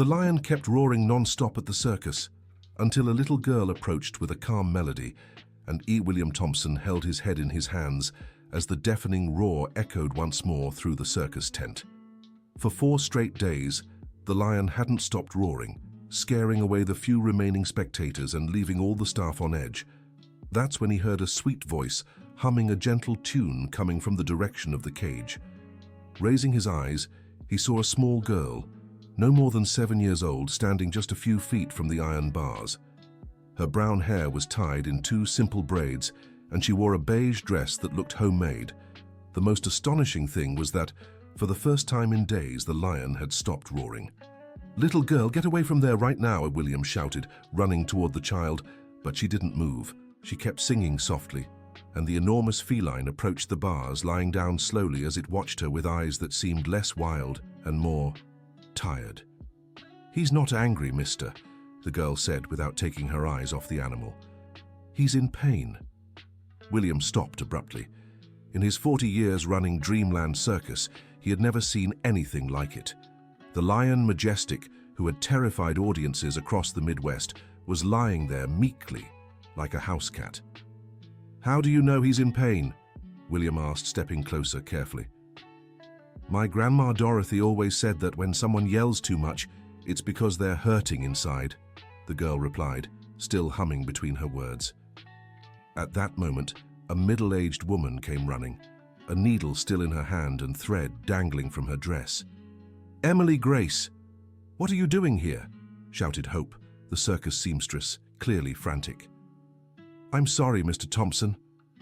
The lion kept roaring non-stop at the circus, until a little girl approached with a calm melody, and William Thompson held his head in his hands as the deafening roar echoed once more through the circus tent. For 4 straight days, the lion hadn't stopped roaring, scaring away the few remaining spectators and leaving all the staff on edge. That's when he heard a sweet voice humming a gentle tune coming from the direction of the cage. Raising his eyes, he saw a small girl, no more than 7 years old, standing just a few feet from the iron bars. Her brown hair was tied in 2 simple braids, and she wore a beige dress that looked homemade. The most astonishing thing was that, for the first time in days, the lion had stopped roaring. "Little girl, get away from there right now," William shouted, running toward the child, but she didn't move. She kept singing softly, and the enormous feline approached the bars, lying down slowly as it watched her with eyes that seemed less wild and more tired. "He's not angry, mister," the girl said without taking her eyes off the animal. "He's in pain." William stopped abruptly. In his 40 years running Dreamland Circus, he had never seen anything like it. The lion Majestic, who had terrified audiences across the Midwest, was lying there meekly, like a house cat. "How do you know he's in pain?" William asked, stepping closer carefully. "My grandma Dorothy always said that when someone yells too much, it's because they're hurting inside," the girl replied, still humming between her words. At that moment, a middle-aged woman came running, a needle still in her hand and thread dangling from her dress. "Emily Grace, what are you doing here?" shouted Hope, the circus seamstress, clearly frantic. "I'm sorry, Mr. Thompson,"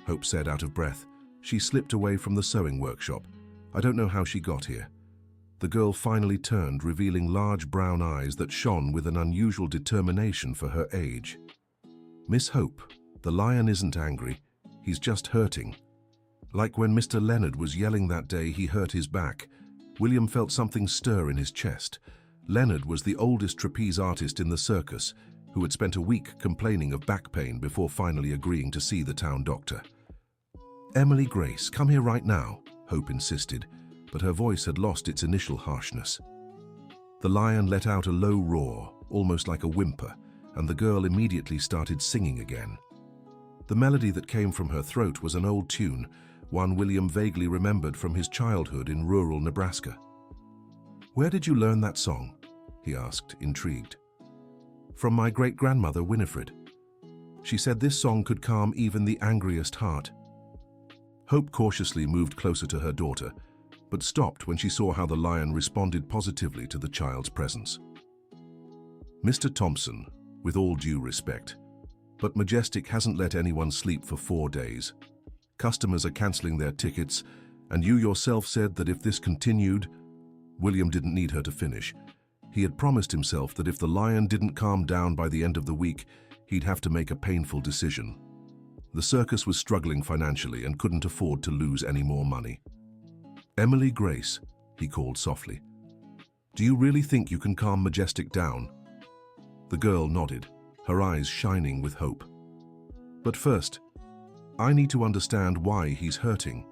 Hope said out of breath. She slipped away from the sewing workshop. "I don't know how she got here." The girl finally turned, revealing large brown eyes that shone with an unusual determination for her age. "Miss Hope, the lion isn't angry. He's just hurting. Like when Mr. Leonard was yelling that day he hurt his back." William felt something stir in his chest. Leonard was the oldest trapeze artist in the circus, who had spent a week complaining of back pain before finally agreeing to see the town doctor. "Emily Grace, come here right now," Hope insisted, but her voice had lost its initial harshness. The lion let out a low roar, almost like a whimper, and the girl immediately started singing again. The melody that came from her throat was an old tune, one William vaguely remembered from his childhood in rural Nebraska. "Where did you learn that song?" he asked, intrigued. "From my great-grandmother, Winifred. She said this song could calm even the angriest heart." Hope cautiously moved closer to her daughter, but stopped when she saw how the lion responded positively to the child's presence. "Mr. Thompson, with all due respect, but Majestic hasn't let anyone sleep for 4 days. Customers are canceling their tickets, and you yourself said that if this continued..." William didn't need her to finish. He had promised himself that if the lion didn't calm down by the end of the week, he'd have to make a painful decision. The circus was struggling financially and couldn't afford to lose any more money. "Emily Grace," he called softly, "do you really think you can calm Majestic down?" The girl nodded, her eyes shining with hope. "But first, I need to understand why he's hurting."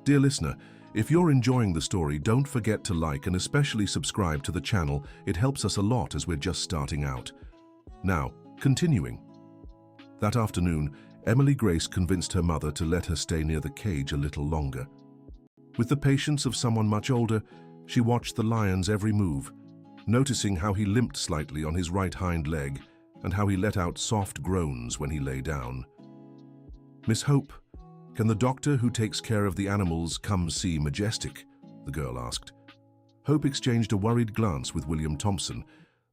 Dear listener, if you're enjoying the story, don't forget to like and especially subscribe to the channel. It helps us a lot as we're just starting out. Now, continuing. That afternoon, Emily Grace convinced her mother to let her stay near the cage a little longer. With the patience of someone much older, she watched the lion's every move, noticing how he limped slightly on his right hind leg and how he let out soft groans when he lay down. "Miss Hope, can the doctor who takes care of the animals come see Majestic?" the girl asked. Hope exchanged a worried glance with William Thompson.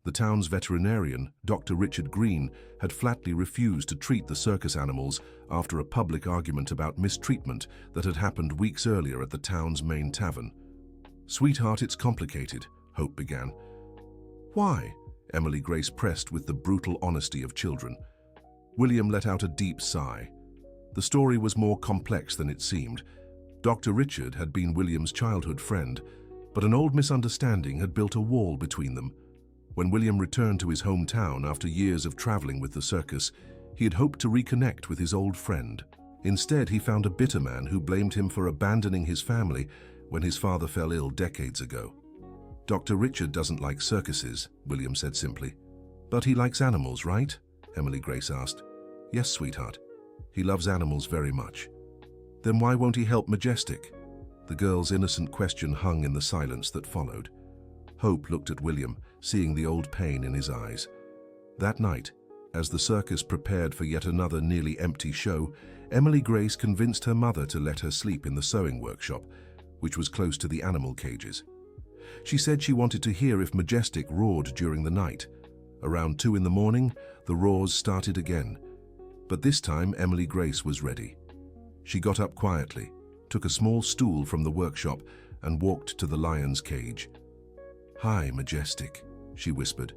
The town's veterinarian, Dr. Richard Green, had flatly refused to treat the circus animals after a public argument about mistreatment that had happened weeks earlier at the town's main tavern. "Sweetheart, it's complicated," Hope began. "Why?" Emily Grace pressed with the brutal honesty of children. William let out a deep sigh. The story was more complex than it seemed. Dr. Richard had been William's childhood friend, but an old misunderstanding had built a wall between them. When William returned to his hometown after years of traveling with the circus, he had hoped to reconnect with his old friend. Instead, he found a bitter man who blamed him for abandoning his family when his father fell ill decades ago. Dr. Richard doesn't like circuses, William said simply. But he likes animals, right? Emily Grace asked. Yes, sweetheart. He loves animals very much. Then why won't he help Majestic? The girl's innocent question hung in the silence that followed. Hope looked at William, seeing the old pain in his eyes. That night, as the circus prepared for yet another nearly empty show, Emily Grace convinced her mother to let her sleep in the sewing workshop, which was close to the animal cages. She said she wanted to hear if Majestic roared during the night. Around 2 in the morning, the roars started again. But this time, Emily Grace was ready. She got up quietly, took a small stool from the workshop, and walked to the lion's cage. "Hi, Majestic," she whispered.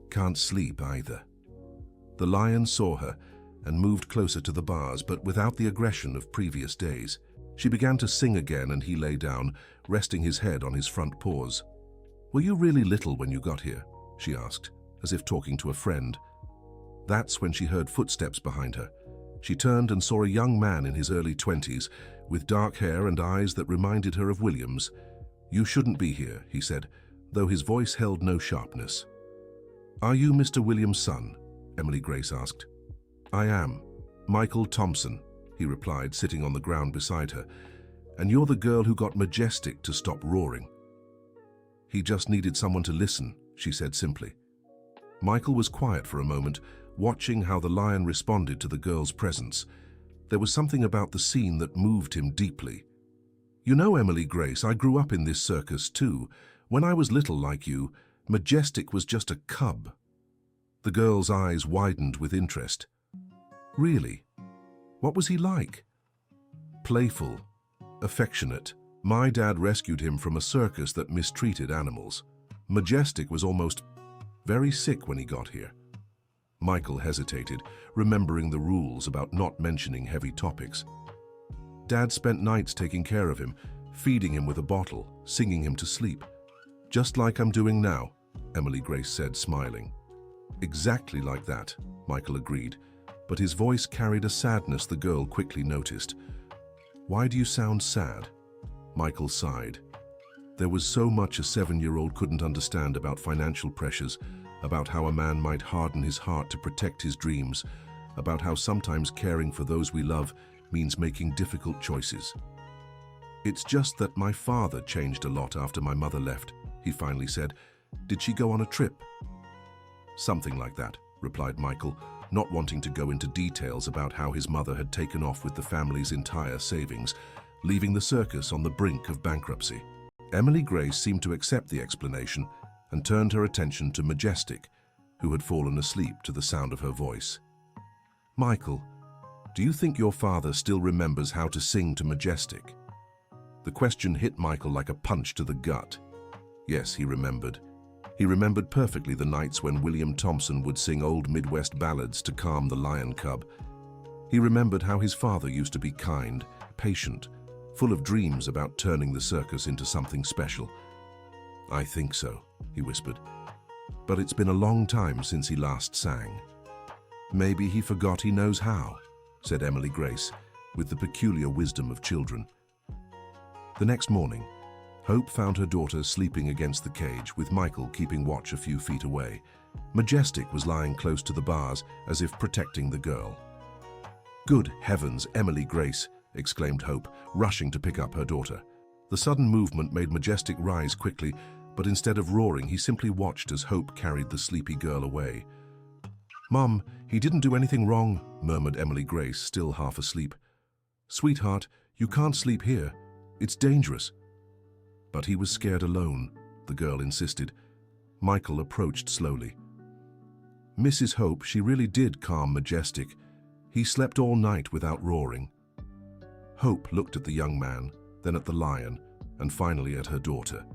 "Can't sleep either." The lion saw her and moved closer to the bars, but without the aggression of previous days. She began to sing again, and he lay down, resting his head on his front paws. "Were you really little when you got here?" she asked, as if talking to a friend. That's when she heard footsteps behind her. She turned and saw a young man in his early 20s, with dark hair and eyes that reminded her of William's. "You shouldn't be here," he said, though his voice held no sharpness. "Are you Mr. William's son?" Emily Grace asked. "I am. Michael Thompson," he replied, sitting on the ground beside her. "And you're the girl who got Majestic to stop roaring." "He just needed someone to listen," she said simply. Michael was quiet for a moment, watching how the lion responded to the girl's presence. There was something about the scene that moved him deeply. "You know, Emily Grace, I grew up in this circus too. When I was little like you, Majestic was just a cub." The girl's eyes widened with interest. "Really? What was he like?" "Playful, affectionate. My dad rescued him from a circus that mistreated animals. Majestic was almost very sick when he got here." Michael hesitated, remembering the rules about not mentioning heavy topics. "Dad spent nights taking care of him, feeding him with a bottle, singing him to sleep. Just like I'm doing now," Emily Grace said, smiling. "Exactly like that," Michael agreed, but his voice carried a sadness the girl quickly noticed. "Why do you sound sad?" Michael sighed. There was so much a 7-year-old couldn't understand about financial pressures, about how a man might harden his heart to protect his dreams, about how sometimes caring for those we love means making difficult choices. "It's just that my father changed a lot after my mother left," he finally said. "Did she go on a trip?" "Something like that," replied Michael, not wanting to go into details about how his mother had taken off with the family's entire savings, leaving the circus on the brink of bankruptcy. Emily Grace seemed to accept the explanation and turned her attention to Majestic, who had fallen asleep to the sound of her voice. "Michael, do you think your father still remembers how to sing to Majestic?" The question hit Michael like a punch to the gut. Yes, he remembered. He remembered perfectly the nights when William Thompson would sing old Midwest ballads to calm the lion cub. He remembered how his father used to be kind, patient, full of dreams about turning the circus into something special. "I think so," he whispered. "But it's been a long time since he last sang." "Maybe he forgot he knows how," said Emily Grace, with the peculiar wisdom of children. The next morning, Hope found her daughter sleeping against the cage, with Michael keeping watch a few feet away. Majestic was lying close to the bars, as if protecting the girl. "Good heavens, Emily Grace!" exclaimed Hope, rushing to pick up her daughter. The sudden movement made Majestic rise quickly, but instead of roaring, he simply watched as Hope carried the sleepy girl away. "Mum, he didn't do anything wrong," murmured Emily Grace, still half asleep. "Sweetheart, you can't sleep here. It's dangerous." But he was scared alone, the girl insisted. Michael approached slowly. "Mrs. Hope, she really did calm Majestic. He slept all night without roaring." Hope looked at the young man, then at the lion, and finally at her daughter.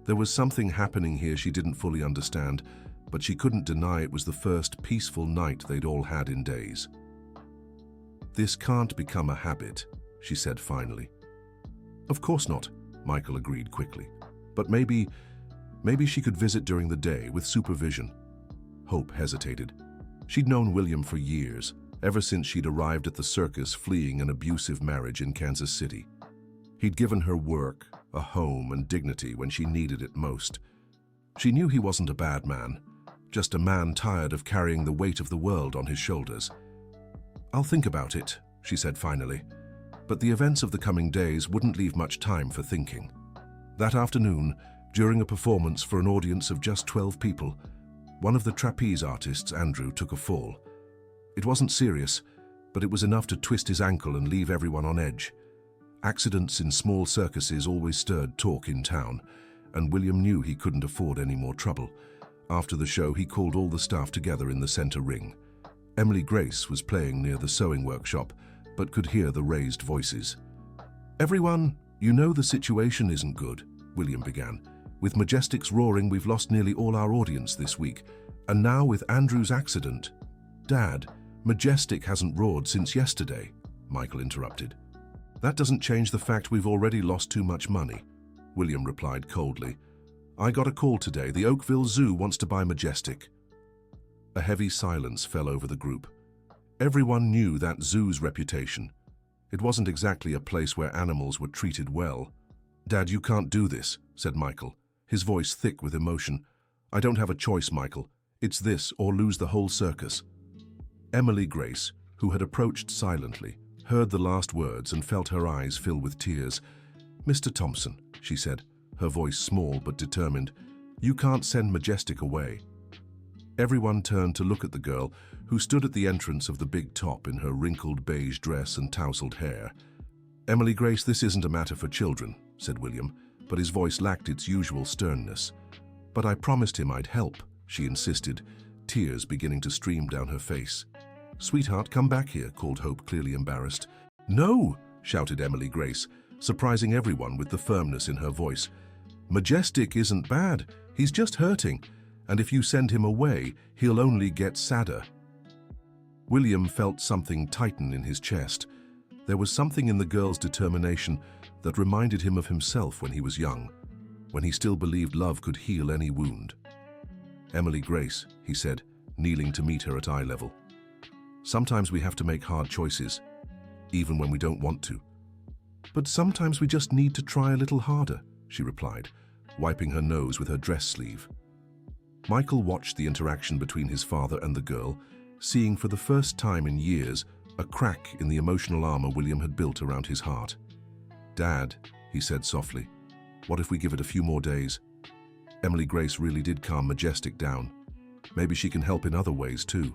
There was something happening here she didn't fully understand, but she couldn't deny it was the first peaceful night they'd all had in days. "This can't become a habit," she said finally. "Of course not," Michael agreed quickly. "But maybe she could visit during the day with supervision." Hope hesitated. She'd known William for years, ever since she'd arrived at the circus fleeing an abusive marriage in Kansas City. He'd given her work, a home, and dignity when she needed it most. She knew he wasn't a bad man, just a man tired of carrying the weight of the world on his shoulders. "I'll think about it," she said finally. But the events of the coming days wouldn't leave much time for thinking. That afternoon, during a performance for an audience of just 12 people, one of the trapeze artists, Andrew, took a fall. It wasn't serious, but it was enough to twist his ankle and leave everyone on edge. Accidents in small circuses always stirred talk in town, and William knew he couldn't afford any more trouble. After the show, he called all the staff together in the center ring. Emily Grace was playing near the sewing workshop, but could hear the raised voices. "Everyone, you know the situation isn't good," William began. "With Majestic's roaring, we've lost nearly all our audience this week. And now with Andrew's accident—" "Dad, Majestic hasn't roared since yesterday," Michael interrupted. "That doesn't change the fact we've already lost too much money," William replied coldly. "I got a call today. The Oakville Zoo wants to buy Majestic." A heavy silence fell over the group. Everyone knew that zoo's reputation. It wasn't exactly a place where animals were treated well. "Dad, you can't do this," said Michael, his voice thick with emotion. "I don't have a choice, Michael. It's this or lose the whole circus." Emily Grace, who had approached silently, heard the last words and felt her eyes fill with tears. "Mr. Thompson," she said, her voice small but determined, "you can't send Majestic away." Everyone turned to look at the girl, who stood at the entrance of the big top in her wrinkled beige dress and tousled hair. "Emily Grace, this isn't a matter for children," said William, but his voice lacked its usual sternness. "But I promised him I'd help," she insisted, tears beginning to stream down her face. "Sweetheart, come back here," called Hope, clearly embarrassed. "No!" shouted Emily Grace, surprising everyone with the firmness in her voice. "Majestic isn't bad. He's just hurting. And if you send him away, he'll only get sadder." William felt something tighten in his chest. There was something in the girl's determination that reminded him of himself when he was young, when he still believed love could heal any wound. "Emily Grace," he said, kneeling to meet her at eye level. "Sometimes we have to make hard choices, even when we don't want to. But sometimes we just need to try a little harder," she replied, wiping her nose with her dress sleeve. Michael watched the interaction between his father and the girl, seeing for the first time in years a crack in the emotional armor William had built around his heart. "Dad," he said softly, "what if we give it a few more days? Emily Grace really did calm Majestic down. Maybe she can help in other ways too."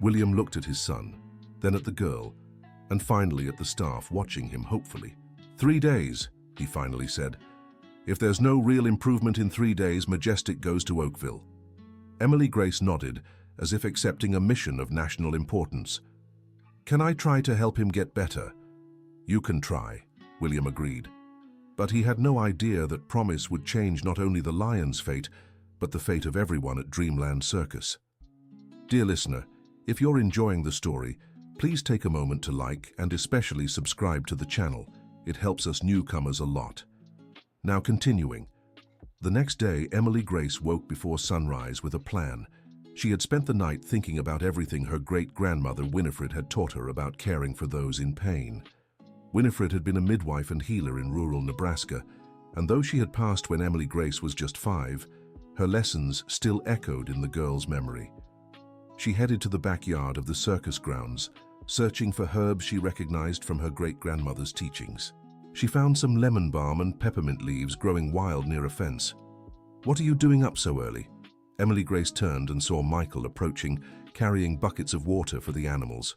William looked at his son, then at the girl, and finally at the staff watching him hopefully. "3 days," he finally said. "If there's no real improvement in 3 days, Majestic goes to Oakville." Emily Grace nodded, as if accepting a mission of national importance. "Can I try to help him get better?" "You can try," William agreed. But he had no idea that promise would change not only the lion's fate, but the fate of everyone at Dreamland Circus. Dear listener, if you're enjoying the story, please take a moment to like and especially subscribe to the channel. It helps us newcomers a lot. Now continuing. The next day, Emily Grace woke before sunrise with a plan. She had spent the night thinking about everything her great-grandmother Winifred had taught her about caring for those in pain. Winifred had been a midwife and healer in rural Nebraska, and though she had passed when Emily Grace was just 5, her lessons still echoed in the girl's memory. She headed to the backyard of the circus grounds, searching for herbs she recognized from her great-grandmother's teachings. She found some lemon balm and peppermint leaves growing wild near a fence. "What are you doing up so early?" Emily Grace turned and saw Michael approaching, carrying buckets of water for the animals.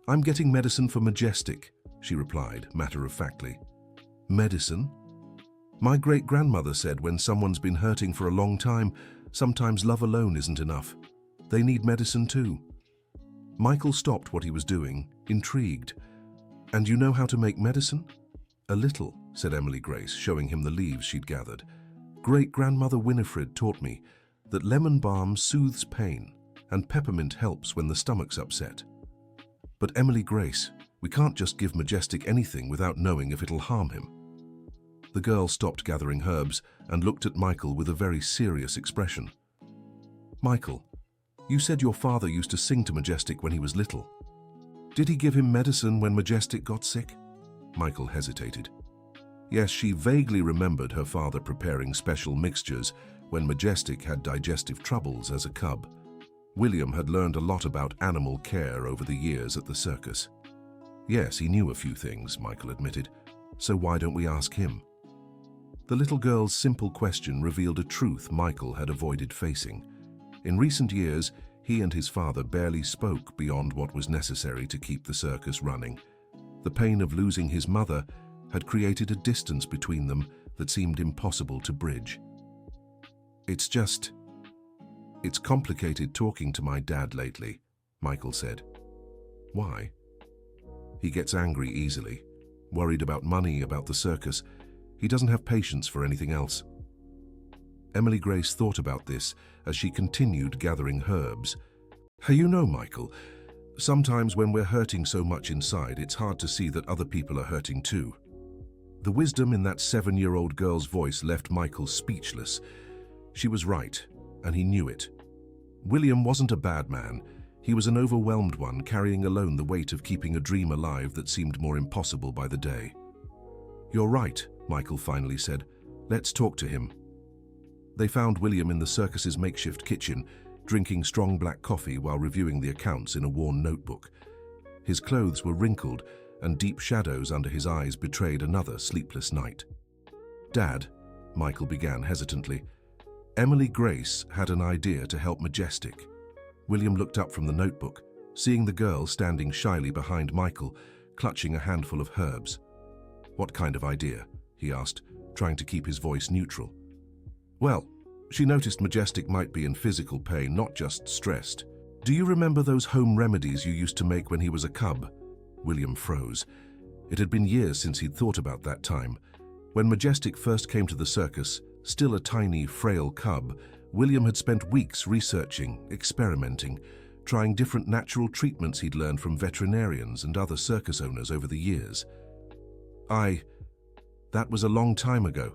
"I'm getting medicine for Majestic," she replied, matter-of-factly. "Medicine?" "My great-grandmother said when someone's been hurting for a long time, sometimes love alone isn't enough. They need medicine too." Michael stopped what he was doing, intrigued. "And you know how to make medicine?" "A little," said Emily Grace, showing him the leaves she'd gathered. "Great-grandmother Winifred taught me that lemon balm soothes pain and peppermint helps when the stomach's upset." "But Emily Grace, we can't just give Majestic anything without knowing if it'll harm him." The girl stopped gathering herbs and looked at Michael with a very serious expression. "Michael, you said your father used to sing to Majestic when he was little. Did he give him medicine when Majestic got sick?" Michael hesitated. Yes, she vaguely remembered her father preparing special mixtures when Majestic had digestive troubles as a cub. William had learned a lot about animal care over the years at the circus. Yes, he knew a few things, Michael admitted, so why don't we ask him? The little girl's simple question revealed a truth Michael had avoided facing. In recent years, he and his father barely spoke beyond what was necessary to keep the circus running. The pain of losing his mother had created a distance between them that seemed impossible to bridge. It's complicated talking to my dad lately, Michael said. Why? He gets angry easily, worried about money, about the circus. He doesn't have patience for anything else. Emily Grace thought about this as she continued gathering herbs. You know, Michael, sometimes when we're hurting so much inside, it's hard to see that other people are hurting too. The wisdom in that 7-year-old girl's voice left Michael speechless. She was right, and he knew it. William wasn't a bad man. He was an overwhelmed one, carrying alone the weight of keeping a dream alive that seemed more impossible by the day. You're right, Michael finally said. Let's talk to him. They found William in the circus's makeshift kitchen, drinking strong black coffee while reviewing the accounts in a worn notebook. His clothes were wrinkled, and deep shadows under his eyes betrayed another sleepless night. Dad, Michael began hesitantly, Emily Grace had an idea to help Majestic. William looked up from the notebook, seeing the girl standing shyly behind Michael, clutching a handful of herbs. What kind of idea? He asked, trying to keep his voice neutral. Well, she noticed Majestic might be in physical pain, not just stressed. Do you remember those home remedies you used to make when he was a cub? William froze. It had been years since he'd thought about that time. When Majestic first came to the circus, still a tiny, frail cub, William had spent weeks researching, experimenting, trying different natural treatments he'd learned from veterinarians and other circus owners over the years. That was a long time ago,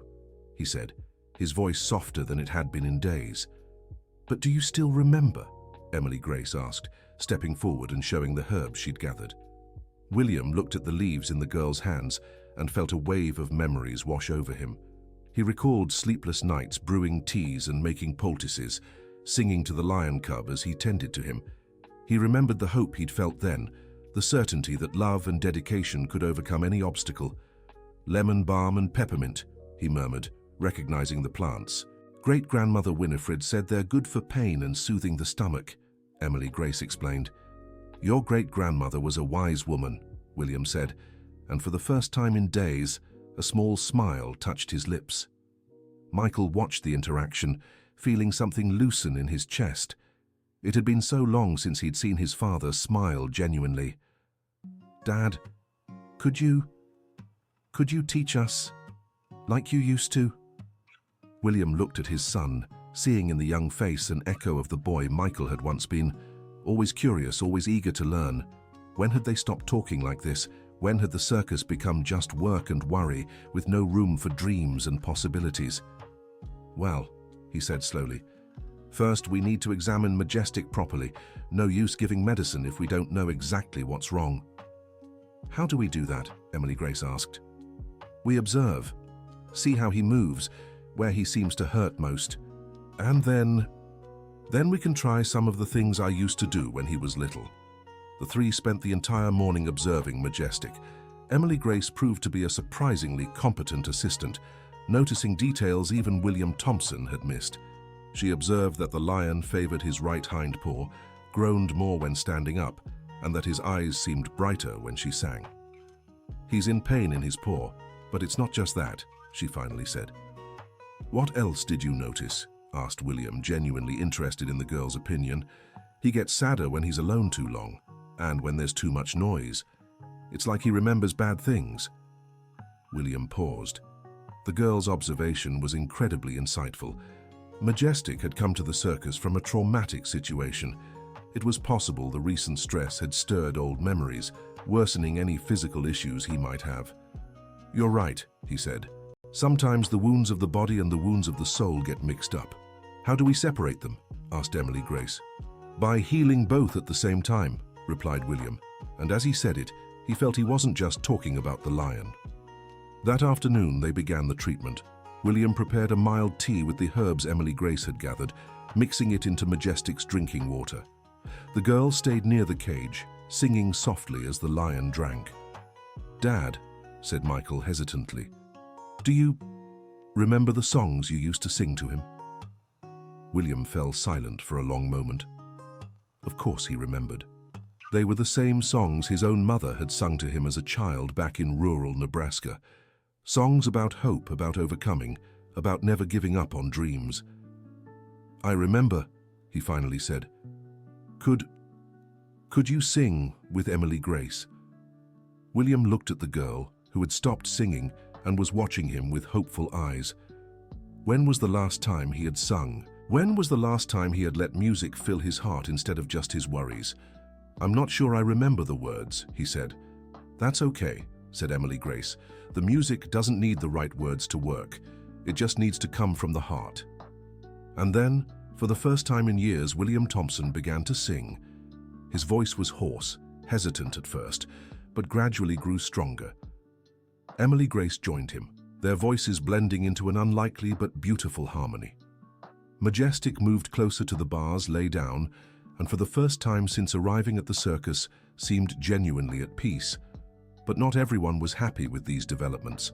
he said, his voice softer than it had been in days. But do you still remember? Emily Grace asked, stepping forward and showing the herbs she'd gathered. William looked at the leaves in the girl's hands and felt a wave of memories wash over him. He recalled sleepless nights brewing teas and making poultices, singing to the lion cub as he tended to him. He remembered the hope he'd felt then, the certainty that love and dedication could overcome any obstacle. Lemon balm and peppermint, he murmured, recognizing the plants. Great-grandmother Winifred said they're good for pain and soothing the stomach, Emily Grace explained. Your great-grandmother was a wise woman, William said, and for the first time in days, a small smile touched his lips. Michael watched the interaction, feeling something loosen in his chest. It had been so long since he'd seen his father smile genuinely. Dad, could you teach us, like you used to? William looked at his son, seeing in the young face an echo of the boy Michael had once been, always curious, always eager to learn. When had they stopped talking like this? When had the circus become just work and worry, with no room for dreams and possibilities? Well, he said slowly, first we need to examine Majestic properly. No use giving medicine if we don't know exactly what's wrong. How do we do that? Emily Grace asked. We observe, see how he moves, where he seems to hurt most, and then we can try some of the things I used to do when he was little. The three spent the entire morning observing Majestic. Emily Grace proved to be a surprisingly competent assistant, noticing details even William Thompson had missed. She observed that the lion favored his right hind paw, groaned more when standing up, and that his eyes seemed brighter when she sang. He's in pain in his paw, but it's not just that, she finally said. What else did you notice? Asked William, genuinely interested in the girl's opinion. He gets sadder when he's alone too long, and when there's too much noise. It's like he remembers bad things. William paused. The girl's observation was incredibly insightful. Majestic had come to the circus from a traumatic situation. It was possible the recent stress had stirred old memories, worsening any physical issues he might have. You're right, he said. Sometimes the wounds of the body and the wounds of the soul get mixed up. How do we separate them? Asked Emily Grace. By healing both at the same time, replied William, and as he said it, he felt he wasn't just talking about the lion. That afternoon, they began the treatment. William prepared a mild tea with the herbs Emily Grace had gathered, mixing it into Majestic's drinking water. The girl stayed near the cage, singing softly as the lion drank. "Dad," said Michael hesitantly, "do you remember the songs you used to sing to him?" William fell silent for a long moment. Of course he remembered. They were the same songs his own mother had sung to him as a child back in rural Nebraska. Songs about hope, about overcoming, about never giving up on dreams. "I remember," he finally said. Could you sing with Emily Grace?" William looked at the girl, who had stopped singing and was watching him with hopeful eyes. When was the last time he had sung? When was the last time he had let music fill his heart instead of just his worries? "I'm not sure I remember the words," he said. "That's okay," said Emily Grace. "The music doesn't need the right words to work. It just needs to come from the heart." And then, for the first time in years, William Thompson began to sing. His voice was hoarse, hesitant at first, but gradually grew stronger. Emily Grace joined him, their voices blending into an unlikely but beautiful harmony. Majestic moved closer to the bars, lay down, and for the first time since arriving at the circus, seemed genuinely at peace. But not everyone was happy with these developments.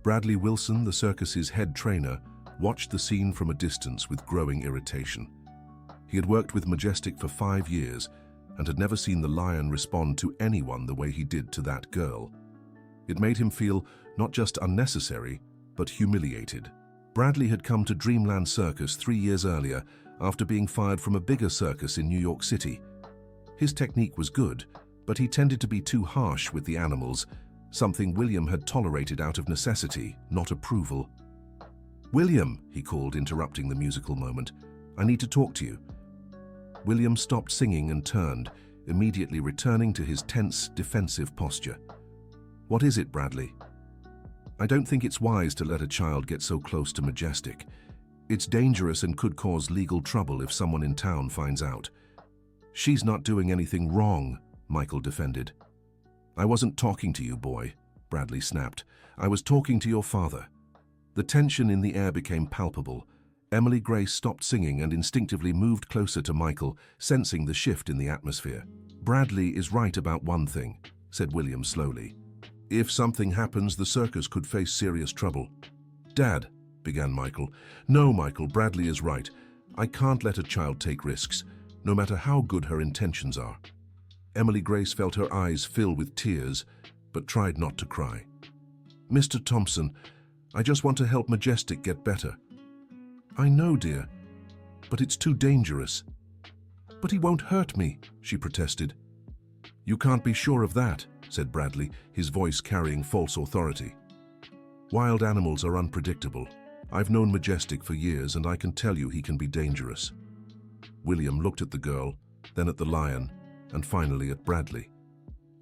Bradley Wilson, the circus's head trainer, watched the scene from a distance with growing irritation. He had worked with Majestic for 5 years and had never seen the lion respond to anyone the way he did to that girl. It made him feel not just unnecessary, but humiliated. Bradley had come to Dreamland Circus 3 years earlier after being fired from a bigger circus in New York City. His technique was good, but he tended to be too harsh with the animals, something William had tolerated out of necessity, not approval. "William," he called, interrupting the musical moment, "I need to talk to you." William stopped singing and turned, immediately returning to his tense, defensive posture. "What is it, Bradley?" "I don't think it's wise to let a child get so close to Majestic. It's dangerous and could cause legal trouble if someone in town finds out." "She's not doing anything wrong," Michael defended. "I wasn't talking to you, boy," Bradley snapped. "I was talking to your father." The tension in the air became palpable. Emily Grace stopped singing and instinctively moved closer to Michael, sensing the shift in the atmosphere. "Bradley is right about one thing," said William slowly. "If something happens, the circus could face serious trouble." "Dad," began Michael. "No, Michael, Bradley is right. I can't let a child take risks, no matter how good her intentions are." Emily Grace felt her eyes fill with tears, but tried not to cry. "Mr. Thompson, I just want to help Majestic get better." "I know, dear, but it's too dangerous." "But he won't hurt me," she protested. "You can't be sure of that," said Bradley, his voice carrying false authority. "Wild animals are unpredictable. I've known Majestic for years, and I can tell you he can be dangerous." William looked at the girl, then at the lion, and finally at Bradley.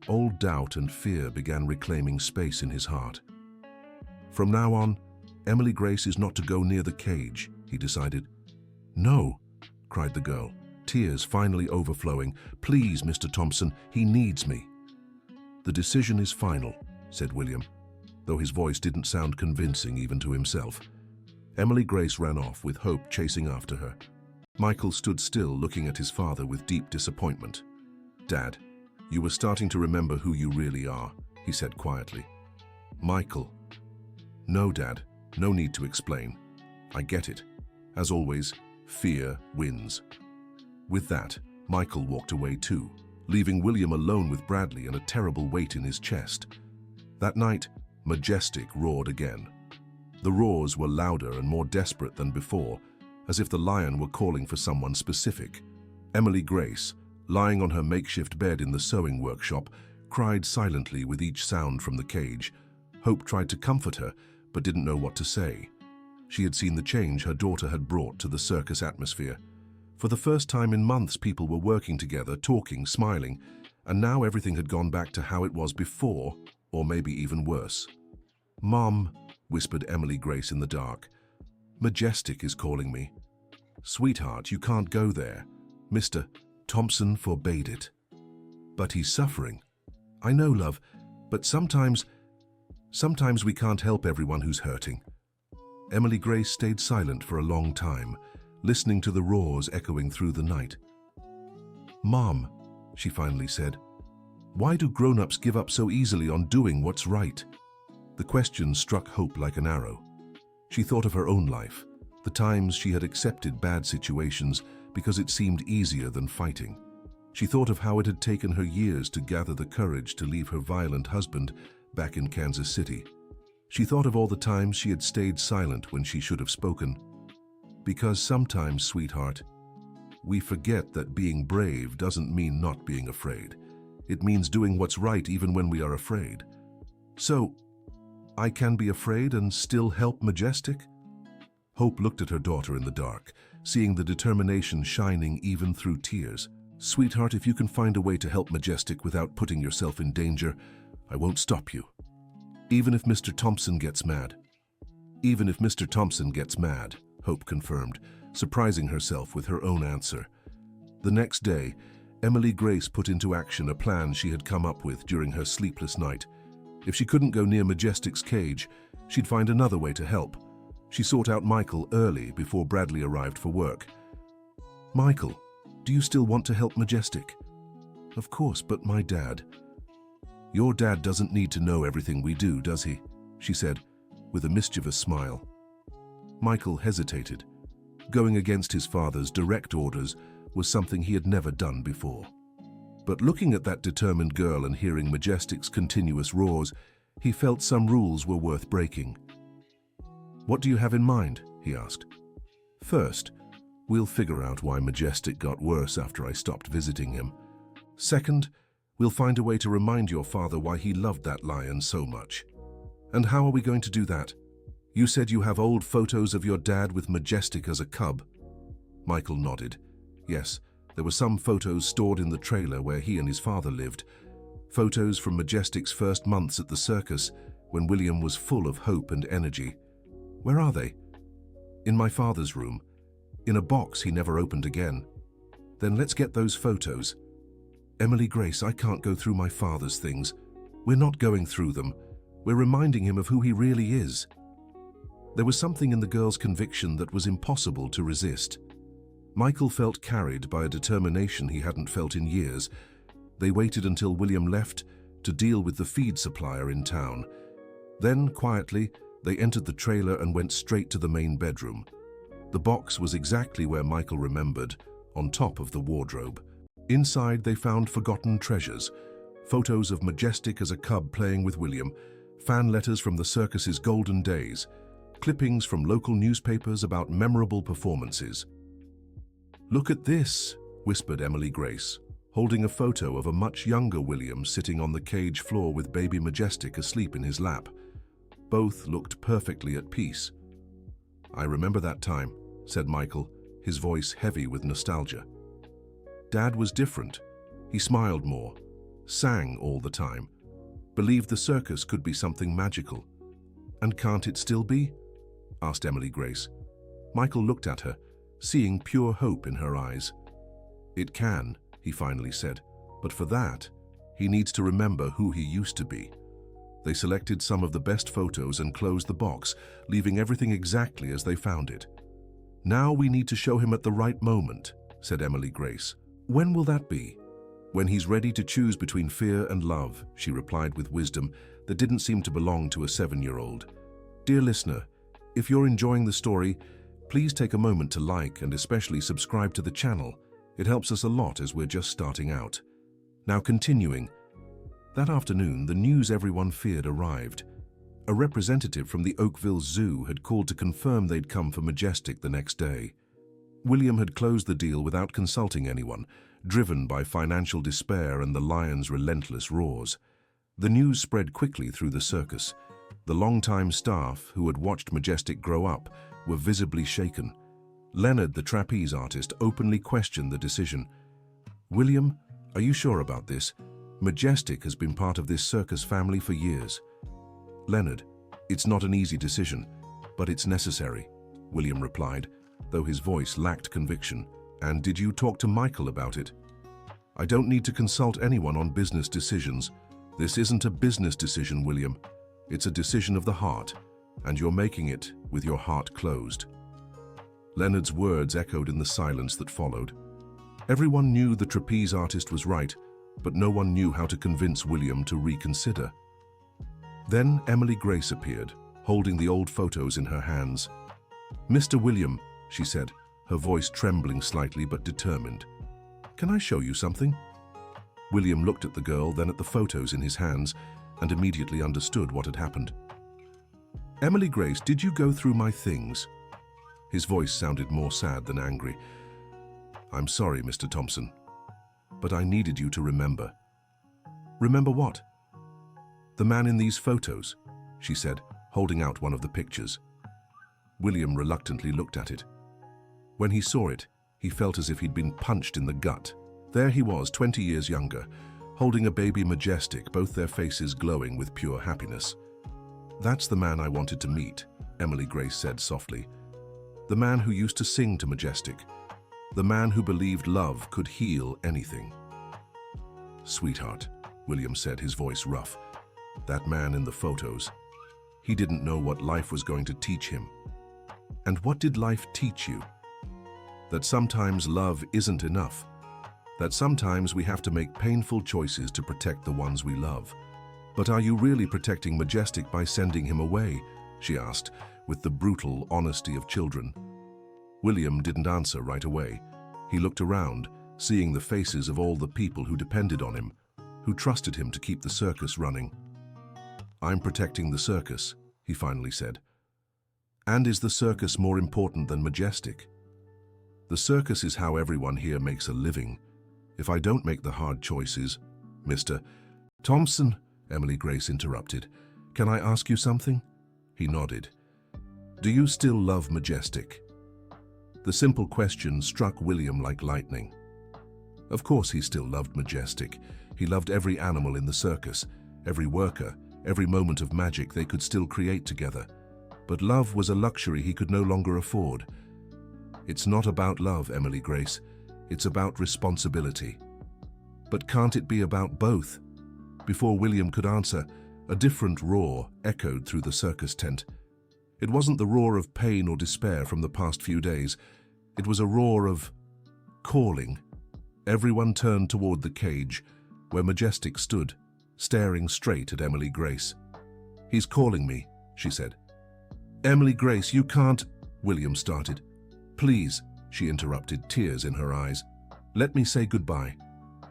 Old doubt and fear began reclaiming space in his heart. "From now on, Emily Grace is not to go near the cage," he decided. "No," cried the girl, tears finally overflowing. "Please, Mr. Thompson, he needs me." "The decision is final," said William, though his voice didn't sound convincing even to himself. Emily Grace ran off, with Hope chasing after her. Michael stood still, looking at his father with deep disappointment. "Dad, you were starting to remember who you really are," he said quietly. "Michael." "No, Dad, no need to explain. I get it. As always, fear wins." With that, Michael walked away too, leaving William alone with Bradley and a terrible weight in his chest. That night, Majestic roared again. The roars were louder and more desperate than before, as if the lion were calling for someone specific. Emily Grace, lying on her makeshift bed in the sewing workshop, cried silently with each sound from the cage. Hope tried to comfort her, but didn't know what to say. She had seen the change her daughter had brought to the circus atmosphere. For the first time in months, people were working together, talking, smiling, and now everything had gone back to how it was before, or maybe even worse. "Mom," whispered Emily Grace in the dark, "Majestic is calling me." "Sweetheart, you can't go there. Mr. Thompson forbade it." "But he's suffering." "I know, love, but sometimes..." Sometimes we can't help everyone who's hurting. Emily Grace stayed silent for a long time, listening to the roars echoing through the night. "Mom," she finally said, "why do grown-ups give up so easily on doing what's right?" The question struck hope like an arrow. She thought of her own life, the times she had accepted bad situations because it seemed easier than fighting. She thought of how it had taken her years to gather the courage to leave her violent husband back in Kansas City. She thought of all the times she had stayed silent when she should have spoken. Because sometimes, sweetheart, we forget that being brave doesn't mean not being afraid. It means doing what's right even when we are afraid. So, I can be afraid and still help Majestic? Hope looked at her daughter in the dark, seeing the determination shining even through tears. "Sweetheart, if you can find a way to help Majestic without putting yourself in danger, I won't stop you. Even if Mr. Thompson gets mad." "Even if Mr. Thompson gets mad," Hope confirmed, surprising herself with her own answer. The next day, Emily Grace put into action a plan she had come up with during her sleepless night. If she couldn't go near Majestic's cage, she'd find another way to help. She sought out Michael early before Bradley arrived for work. "Michael, do you still want to help Majestic?" "Of course, but my dad." "Your dad doesn't need to know everything we do, does he?" she said, with a mischievous smile. Michael hesitated. Going against his father's direct orders was something he had never done before. But looking at that determined girl and hearing Majestic's continuous roars, he felt some rules were worth breaking. "What do you have in mind?" he asked. "First, we'll figure out why Majestic got worse after I stopped visiting him. Second, we'll find a way to remind your father why he loved that lion so much." "And how are we going to do that?" "You said you have old photos of your dad with Majestic as a cub." Michael nodded. Yes, there were some photos stored in the trailer where he and his father lived. Photos from Majestic's first months at the circus, when William was full of hope and energy. "Where are they?" "In my father's room. In a box he never opened again." "Then let's get those photos." "Emily Grace, I can't go through my father's things." "We're not going through them. We're reminding him of who he really is." There was something in the girl's conviction that was impossible to resist. Michael felt carried by a determination he hadn't felt in years. They waited until William left to deal with the feed supplier in town. Then, quietly, they entered the trailer and went straight to the main bedroom. The box was exactly where Michael remembered, on top of the wardrobe. Inside, they found forgotten treasures, photos of Majestic as a cub playing with William, fan letters from the circus's golden days, clippings from local newspapers about memorable performances. "Look at this," whispered Emily Grace, holding a photo of a much younger William sitting on the cage floor with baby Majestic asleep in his lap. Both looked perfectly at peace. "I remember that time," said Michael, his voice heavy with nostalgia. "Dad was different. He smiled more, sang all the time, believed the circus could be something magical." "And can't it still be?" asked Emily Grace. Michael looked at her, seeing pure hope in her eyes. "It can," he finally said, "but for that, he needs to remember who he used to be." They selected some of the best photos and closed the box, leaving everything exactly as they found it. "Now we need to show him at the right moment," said Emily Grace. "When will that be?" "When he's ready to choose between fear and love," she replied with wisdom that didn't seem to belong to a 7-year-old. Dear listener, if you're enjoying the story, please take a moment to like and especially subscribe to the channel. It helps us a lot as we're just starting out. Now continuing. That afternoon, the news everyone feared arrived. A representative from the Oakville Zoo had called to confirm they'd come for Majestic the next day. William had closed the deal without consulting anyone, driven by financial despair and the lion's relentless roars. The news spread quickly through the circus. The longtime staff, who had watched Majestic grow up, were visibly shaken. Leonard, the trapeze artist, openly questioned the decision. "William, are you sure about this? Majestic has been part of this circus family for years." "Leonard, it's not an easy decision, but it's necessary," William replied, though his voice lacked conviction. "And did you talk to Michael about it?" "I don't need to consult anyone on business decisions. This isn't a business decision, William. It's a decision of the heart, and you're making it with your heart closed." Leonard's words echoed in the silence that followed. Everyone knew the trapeze artist was right, but no one knew how to convince William to reconsider. Then Emily Grace appeared, holding the old photos in her hands. "Mr. William," she said, her voice trembling slightly but determined. "Can I show you something?" William looked at the girl, then at the photos in his hands, and immediately understood what had happened. "Emily Grace, did you go through my things?" His voice sounded more sad than angry. "I'm sorry, Mr. Thompson, but I needed you to remember." "Remember what?" "The man in these photos," she said, holding out one of the pictures. William reluctantly looked at it. When he saw it, he felt as if he'd been punched in the gut. There he was, 20 years younger, holding a baby Majestic, both their faces glowing with pure happiness. "That's the man I wanted to meet," Emily Grace said softly. "The man who used to sing to Majestic. The man who believed love could heal anything." "Sweetheart," William said, his voice rough. "That man in the photos. He didn't know what life was going to teach him." "And what did life teach you?" "That sometimes love isn't enough. That sometimes we have to make painful choices to protect the ones we love." "But are you really protecting Majestic by sending him away?" she asked, with the brutal honesty of children. William didn't answer right away. He looked around, seeing the faces of all the people who depended on him, who trusted him to keep the circus running. "I'm protecting the circus," he finally said. "And is the circus more important than Majestic? The circus is how everyone here makes a living. If I don't make the hard choices, Mr. Thompson," Emily Grace interrupted, "can I ask you something?" He nodded. "Do you still love Majestic?" The simple question struck William like lightning. Of course he still loved Majestic. He loved every animal in the circus, every worker, every moment of magic they could still create together. But love was a luxury he could no longer afford. "It's not about love, Emily Grace. It's about responsibility." "But can't it be about both?" Before William could answer, a different roar echoed through the circus tent. It wasn't the roar of pain or despair from the past few days. It was a roar of calling. Everyone turned toward the cage, where Majestic stood, staring straight at Emily Grace. "He's calling me," she said. "Emily Grace, you can't," William started. "Please," she interrupted, tears in her eyes. "Let me say goodbye.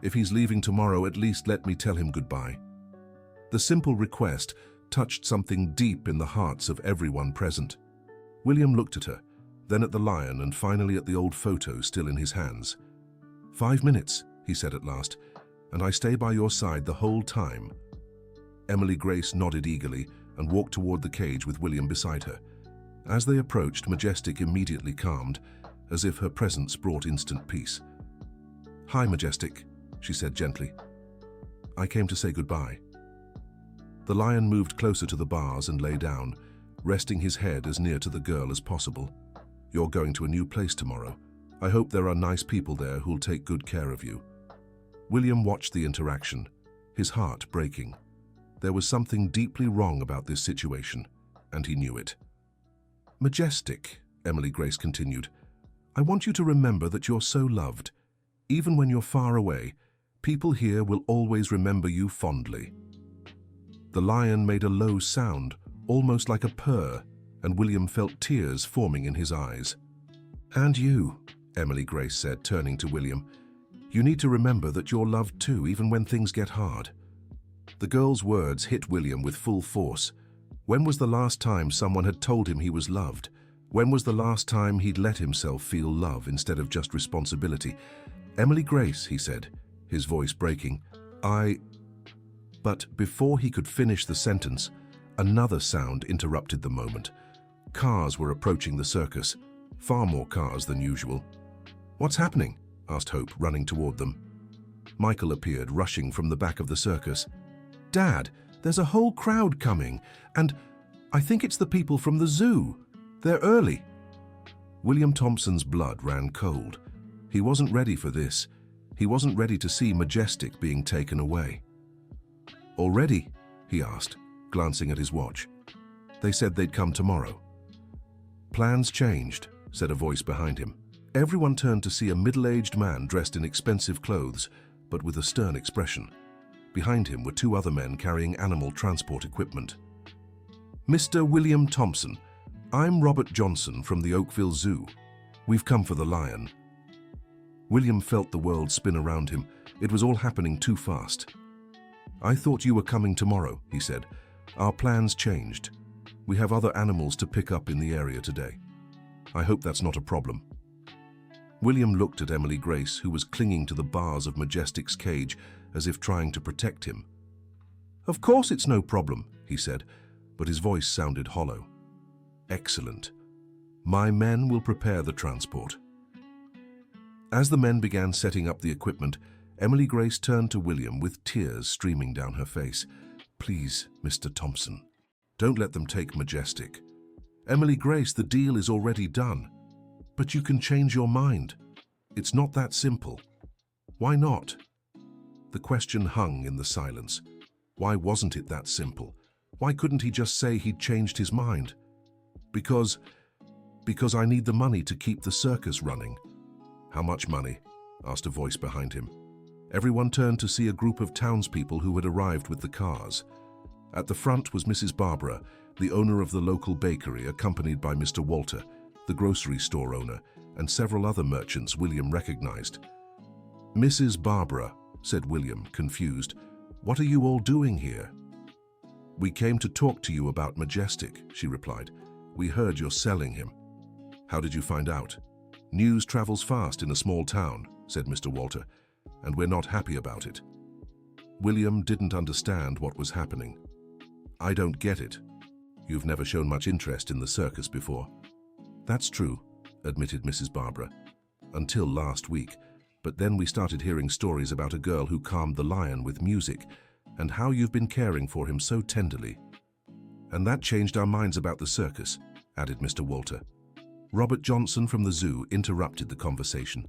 If he's leaving tomorrow, at least let me tell him goodbye." The simple request touched something deep in the hearts of everyone present. William looked at her, then at the lion, and finally at the old photo still in his hands. "5 minutes," he said at last, "and I stay by your side the whole time." Emily Grace nodded eagerly and walked toward the cage with William beside her. As they approached, Majestic immediately calmed, as if her presence brought instant peace. "Hi, Majestic," she said gently. "I came to say goodbye." The lion moved closer to the bars and lay down, resting his head as near to the girl as possible. "You're going to a new place tomorrow. I hope there are nice people there who'll take good care of you." William watched the interaction, his heart breaking. There was something deeply wrong about this situation, and he knew it. "Majestic," Emily Grace continued, "I want you to remember that you're so loved. Even when you're far away, people here will always remember you fondly." The lion made a low sound, almost like a purr, and William felt tears forming in his eyes. "And you," Emily Grace said, turning to William, "you need to remember that you're loved too, even when things get hard." The girl's words hit William with full force. When was the last time someone had told him he was loved? When was the last time he'd let himself feel love instead of just responsibility? "Emily Grace," he said, his voice breaking, But before he could finish the sentence, another sound interrupted the moment. Cars were approaching the circus, far more cars than usual. "What's happening?" asked Hope, running toward them. Michael appeared, rushing from the back of the circus. "Dad, there's a whole crowd coming, and I think it's the people from the zoo. They're early." William Thompson's blood ran cold. He wasn't ready for this. He wasn't ready to see Majestic being taken away. "Already?" he asked, glancing at his watch. They said they'd come tomorrow. Plans changed, said a voice behind him. Everyone turned to see a middle-aged man dressed in expensive clothes, but with a stern expression. Behind him were two other men carrying animal transport equipment. "Mr. William Thompson, I'm Robert Johnson from the Oakville Zoo. We've come for the lion." William felt the world spin around him. It was all happening too fast. "I thought you were coming tomorrow," he said. "Our plans changed. We have other animals to pick up in the area today. I hope that's not a problem." William looked at Emily Grace, who was clinging to the bars of Majestic's cage as if trying to protect him. "Of course it's no problem," he said, but his voice sounded hollow. "Excellent. My men will prepare the transport." As the men began setting up the equipment, Emily Grace turned to William with tears streaming down her face. "Please, Mr. Thompson, don't let them take Majestic." "Emily Grace, the deal is already done. But you can change your mind. It's not that simple." "Why not?" The question hung in the silence. Why wasn't it that simple? Why couldn't he just say he'd changed his mind? Because I need the money to keep the circus running." "How much money?" asked a voice behind him. Everyone turned to see a group of townspeople who had arrived with the cars. At the front was Mrs. Barbara, the owner of the local bakery, accompanied by Mr. Walter, the grocery store owner, and several other merchants William recognized. "Mrs. Barbara," said William, confused, "what are you all doing here?" "We came to talk to you about Majestic," she replied. "We heard you're selling him." "How did you find out?" "News travels fast in a small town," said Mr. Walter, "and we're not happy about it." William didn't understand what was happening. "I don't get it. You've never shown much interest in the circus before." "That's true," admitted Mrs. Barbara, "until last week. But then we started hearing stories about a girl who calmed the lion with music, and how you've been caring for him so tenderly. And that changed our minds about the circus," added Mr. Walter. Robert Johnson from the zoo interrupted the conversation.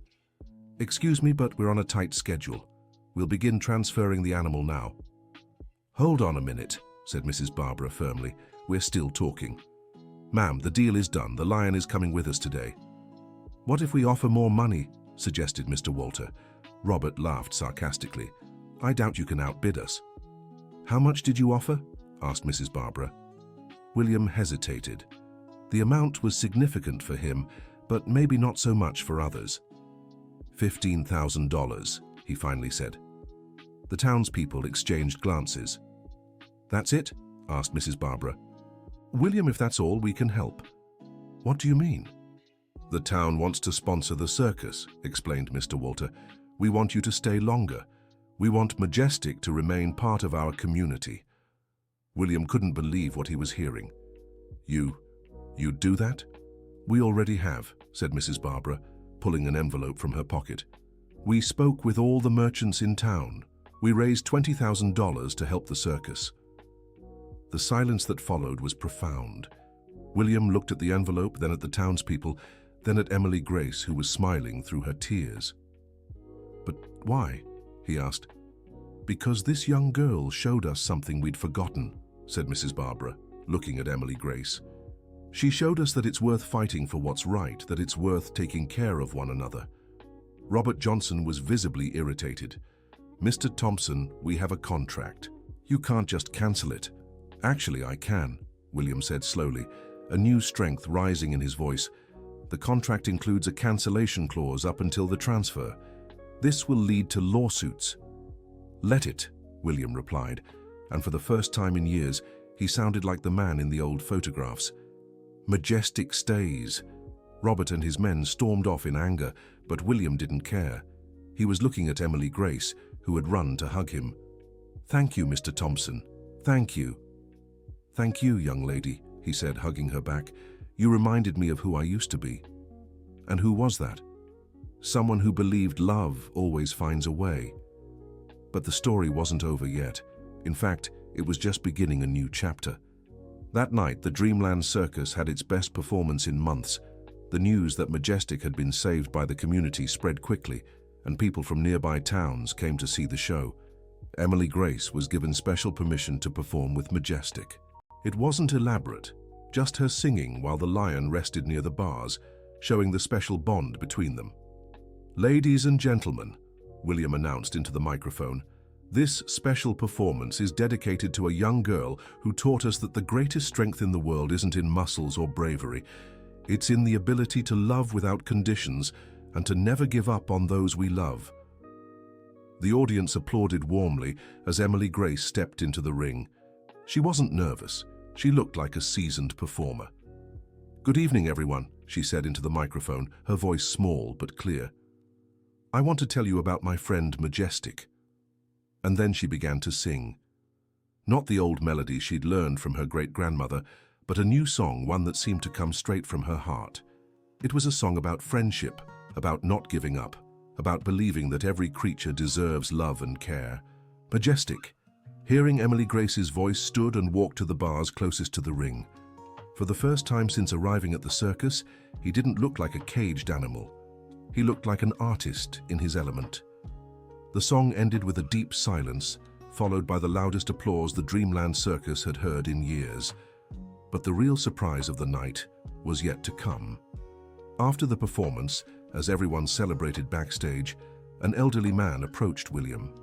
"Excuse me, but we're on a tight schedule. We'll begin transferring the animal now." "Hold on a minute," said Mrs. Barbara firmly. "We're still talking. Ma'am, the deal is done. The lion is coming with us today." "What if we offer more money?" suggested Mr. Walter. Robert laughed sarcastically. "I doubt you can outbid us." "How much did you offer?" asked Mrs. Barbara. William hesitated. The amount was significant for him, but maybe not so much for others. $15,000, he finally said. The townspeople exchanged glances. "That's it?" asked Mrs. Barbara. "William, if that's all, we can help." "What do you mean?" "The town wants to sponsor the circus," explained Mr. Walter. "We want you to stay longer. We want Majestic to remain part of our community." William couldn't believe what he was hearing. You'd do that?" "We already have," said Mrs. Barbara, pulling an envelope from her pocket. "We spoke with all the merchants in town. We raised $20,000 to help the circus." The silence that followed was profound. William looked at the envelope, then at the townspeople, then at Emily Grace, who was smiling through her tears. "But why?" he asked. "Because this young girl showed us something we'd forgotten," said Mrs. Barbara, looking at Emily Grace. "She showed us that it's worth fighting for what's right, that it's worth taking care of one another." Robert Johnson was visibly irritated. "Mr. Thompson, we have a contract. You can't just cancel it." "Actually, I can," William said slowly, a new strength rising in his voice. "The contract includes a cancellation clause up until the transfer. This will lead to lawsuits." "Let it," William replied, and for the first time in years, he sounded like the man in the old photographs. "Majestic stays." Robert and his men stormed off in anger, but William didn't care. He was looking at Emily Grace, who had run to hug him. "Thank you, Mr. Thompson. Thank you." "Thank you, young lady," he said, hugging her back. "You reminded me of who I used to be." "And who was that?" "Someone who believed love always finds a way." But the story wasn't over yet. In fact, it was just beginning a new chapter. That night, the Dreamland Circus had its best performance in months. The news that Majestic had been saved by the community spread quickly, and people from nearby towns came to see the show. Emily Grace was given special permission to perform with Majestic. It wasn't elaborate, just her singing while the lion rested near the bars, showing the special bond between them. "Ladies and gentlemen," William announced into the microphone, "this special performance is dedicated to a young girl who taught us that the greatest strength in the world isn't in muscles or bravery. It's in the ability to love without conditions and to never give up on those we love." The audience applauded warmly as Emily Grace stepped into the ring. She wasn't nervous. She looked like a seasoned performer. "Good evening, everyone," she said into the microphone, her voice small but clear. "I want to tell you about my friend Majestic." And then she began to sing. Not the old melody she'd learned from her great-grandmother, but a new song, one that seemed to come straight from her heart. It was a song about friendship, about not giving up, about believing that every creature deserves love and care. Majestic, hearing Emily Grace's voice, stood and walked to the bars closest to the ring. For the first time since arriving at the circus, he didn't look like a caged animal. He looked like an artist in his element. The song ended with a deep silence, followed by the loudest applause the Dreamland Circus had heard in years. But the real surprise of the night was yet to come. After the performance, as everyone celebrated backstage, an elderly man approached William.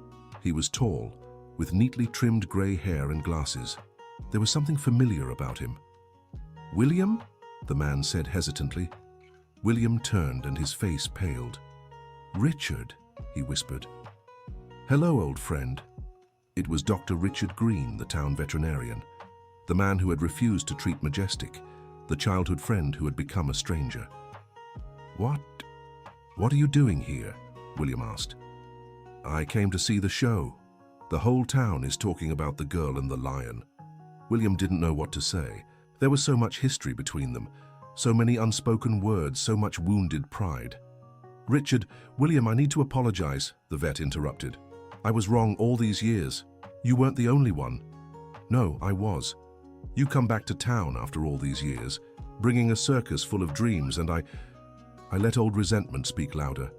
He was tall, with neatly trimmed grey hair and glasses. There was something familiar about him. "William?" the man said hesitantly. William turned and his face paled. "Richard," he whispered. "Hello, old friend." It was Dr. Richard Green, the town veterinarian, the man who had refused to treat Majestic, the childhood friend who had become a stranger. What are you doing here?" William asked. "I came to see the show. The whole town is talking about the girl and the lion." William didn't know what to say. There was so much history between them, so many unspoken words, so much wounded pride. "William, I need to apologize," the vet interrupted. "I was wrong all these years. You weren't the only one." "No, I was. You come back to town after all these years, bringing a circus full of dreams, and I let old resentment speak louder.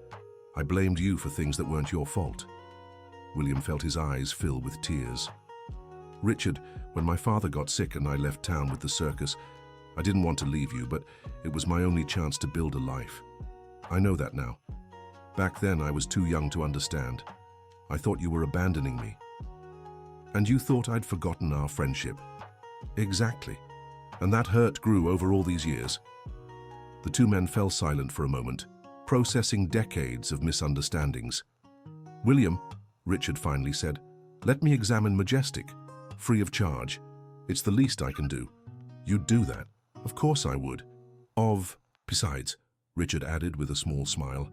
I blamed you for things that weren't your fault." William felt his eyes fill with tears. "Richard, when my father got sick and I left town with the circus, I didn't want to leave you, but it was my only chance to build a life. I know that now. Back then, I was too young to understand. I thought you were abandoning me. And you thought I'd forgotten our friendship." "Exactly. And that hurt grew over all these years." The two men fell silent for a moment, processing decades of misunderstandings. "William," Richard finally said, "let me examine Majestic, free of charge. It's the least I can do." "You'd do that?" "Of course I would. Besides," Richard added with a small smile,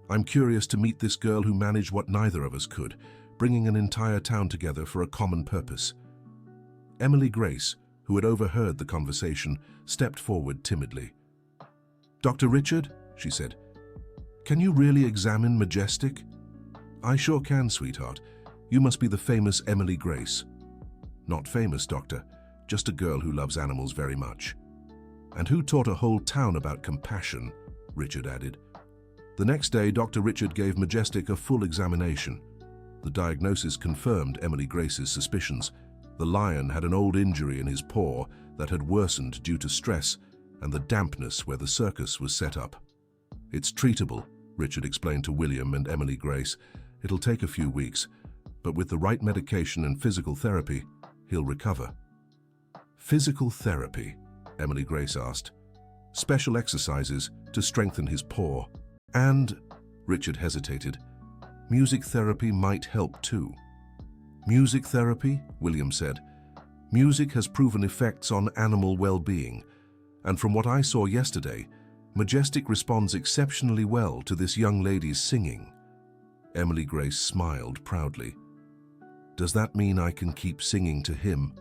"I'm curious to meet this girl who managed what neither of us could, bringing an entire town together for a common purpose." Emily Grace, who had overheard the conversation, stepped forward timidly. "Dr. Richard," she said, "can you really examine Majestic?" "I sure can, sweetheart. You must be the famous Emily Grace." "Not famous, doctor. Just a girl who loves animals very much." "And who taught a whole town about compassion," Richard added. The next day, Dr. Richard gave Majestic a full examination. The diagnosis confirmed Emily Grace's suspicions. The lion had an old injury in his paw that had worsened due to stress and the dampness where the circus was set up. "It's treatable," Richard explained to William and Emily Grace. "It'll take a few weeks, but with the right medication and physical therapy, he'll recover." "Physical therapy?" Emily Grace asked. "Special exercises to strengthen his paw. And," Richard hesitated, "music therapy might help too." "Music therapy?" William said. "Music has proven effects on animal well-being, and from what I saw yesterday, Majestic responds exceptionally well to this young lady's singing." Emily Grace smiled proudly. "Does that mean I can keep singing to him?"